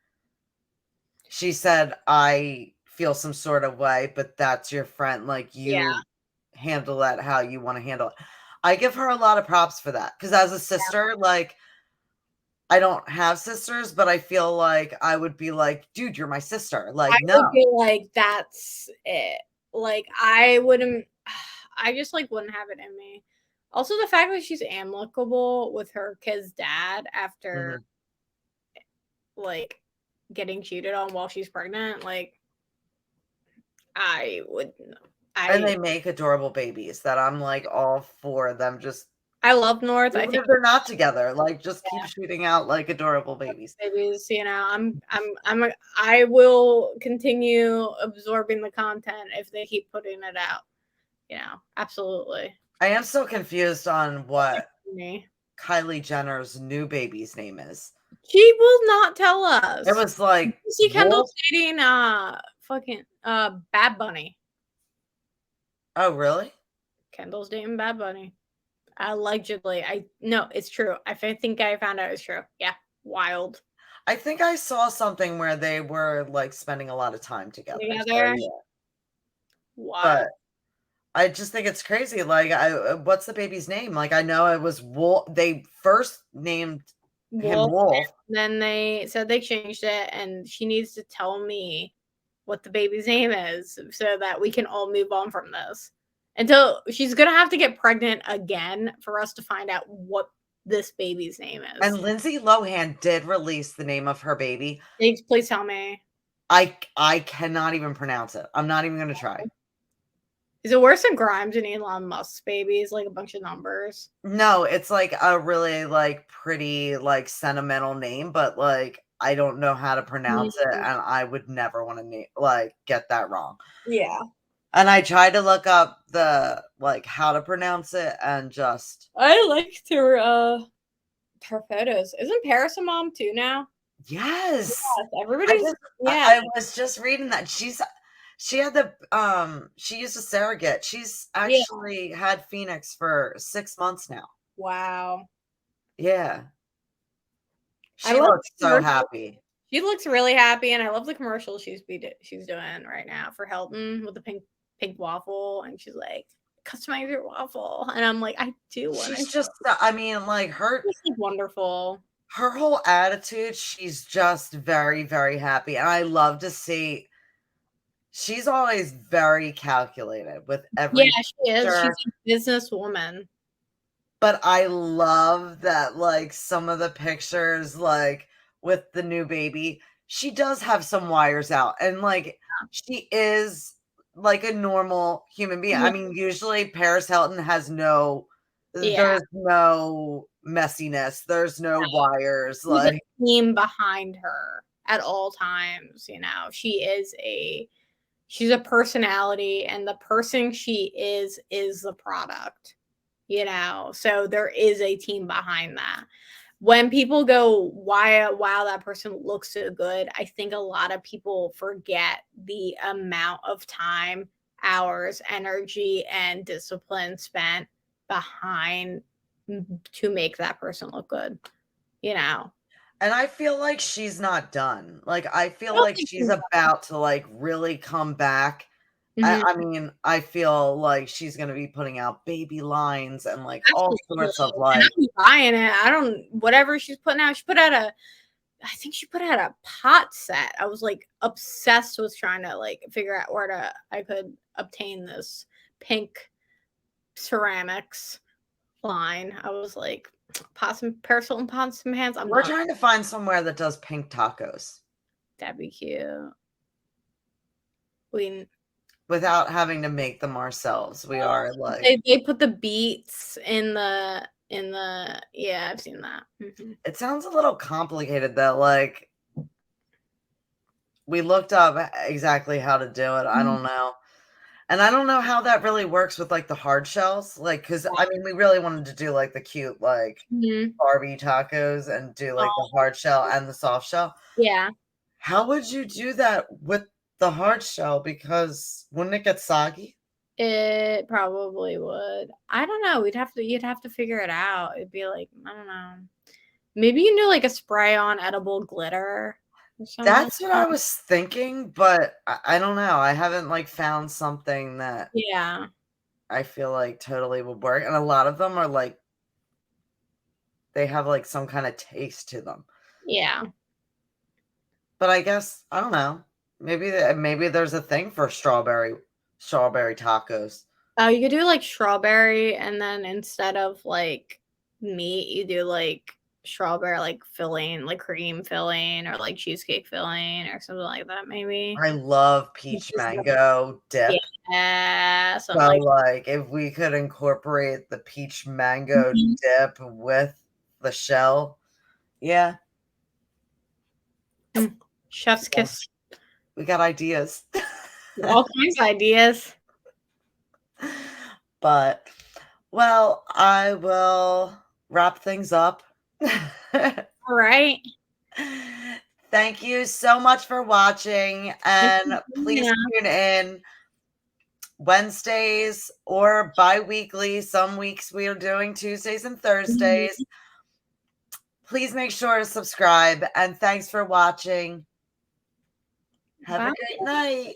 She said, I feel some sort of way, but that's your friend. Like, you handle that how you want to handle it. I give her a lot of props for that. Because as a sister, like, I don't have sisters, but I feel like I would be like, dude, you're my sister. Like, I no. would be like, that's it. Like, I wouldn't, I just like wouldn't have it in me. Also, the fact that she's amicable with her kid's dad after like getting cheated on while she's pregnant, like, I would. And they make adorable babies that I'm like all for them. Just I love North. even if they're not together, like, just keep shooting out like adorable babies. Babies, you know, I will continue absorbing the content if they keep putting it out. You know, absolutely. I am so confused on what Kylie Jenner's new baby's name is. She will not tell us. It was like, see Kendall's dating fucking Bad Bunny. Oh, really? Kendall's dating Bad Bunny. Allegedly. No, it's true. I think I found out it's true. Yeah. Wild. I think I saw something where they were like spending a lot of time together. So, yeah. Wild. But I just think it's crazy. Like, what's the baby's name? Like, I know it was Wolf. They first named him Wolf. Then they said they changed it, and she needs to tell me what the baby's name is so that we can all move on from this. Until she's gonna have to get pregnant again for us to find out what this baby's name is. And Lindsay Lohan did release the name of her baby. Please tell me. I cannot even pronounce it. I'm not even gonna try. Is it worse than Grimes and Elon Musk's babies? Like a bunch of numbers? No, it's like a really like pretty like sentimental name, but like I don't know how to pronounce it, and I would never want to like get that wrong. Yeah. And I tried to look up the like how to pronounce it, and just I liked her photos. Isn't Paris a mom too now? Yes. Everybody's I was just reading that she had the she used a surrogate. She's actually had Phoenix for 6 months now. Wow. Yeah. She looks so happy. She looks really happy, and I love the commercial she's doing right now for Hilton with the pink waffle, and she's like, customize your waffle, and I'm like, I do want. She's just, I mean, like she's wonderful. Her whole attitude, she's just very, very happy, and I love to see. She's always very calculated with every. Yeah, she is. She's a businesswoman. But I love that, like, some of the pictures, like, with the new baby, she does have some wires out. And, like, she is, like, a normal human being. I mean, usually Paris Hilton has there's no messiness. There's no wires. Like, a team behind her at all times, you know. She's a personality, and the person she is the product. You know, so there is a team behind that. When people go, wow, that person looks so good, I think a lot of people forget the amount of time, hours, energy, and discipline spent behind to make that person look good, you know. And I feel like she's not done. Like, I feel like she's about to, like, really come back. I mean, I feel like she's going to be putting out baby lines and like all sorts of like. I'm buying it. Whatever she's putting out. I think she put out a pot set. I was like obsessed with trying to like figure out where I could obtain this pink ceramics line. I was like, Paris Hilton pots some hands. We're trying to find somewhere that does pink tacos. That'd be cute. Without having to make them ourselves. We are like they put the beets in the Yeah, I've seen that. Mm-hmm. It sounds a little complicated though. Like, we looked up exactly how to do it. I don't know. And I don't know how that really works with like the hard shells. Like, because I mean, we really wanted to do like the cute, like Barbie tacos and do like the hard shell and the soft shell. Yeah. How would you do that with the hard shell? Because wouldn't it get soggy? It probably would. I don't know. You'd have to figure it out. It'd be like, I don't know. Maybe you can do like a spray on edible glitter. That's what I was thinking, but I don't know. I haven't like found something that I feel like totally would work. And a lot of them are like, they have like some kind of taste to them. Yeah. But I guess, I don't know. Maybe there's a thing for strawberry tacos. Oh, you could do like strawberry, and then instead of like meat, you do like strawberry like filling, like cream filling, or like cheesecake filling, or something like that. Maybe. I love peach mango dip. Yeah. So like if we could incorporate the peach mango dip with the shell, yeah. Chef's kiss. We got ideas. All kinds of ideas. But, well, I will wrap things up. All right. Thank you so much for watching, and please tune in Wednesdays or bi-weekly. Some weeks we are doing Tuesdays and Thursdays. Please make sure to subscribe, and thanks for watching. Have a great night.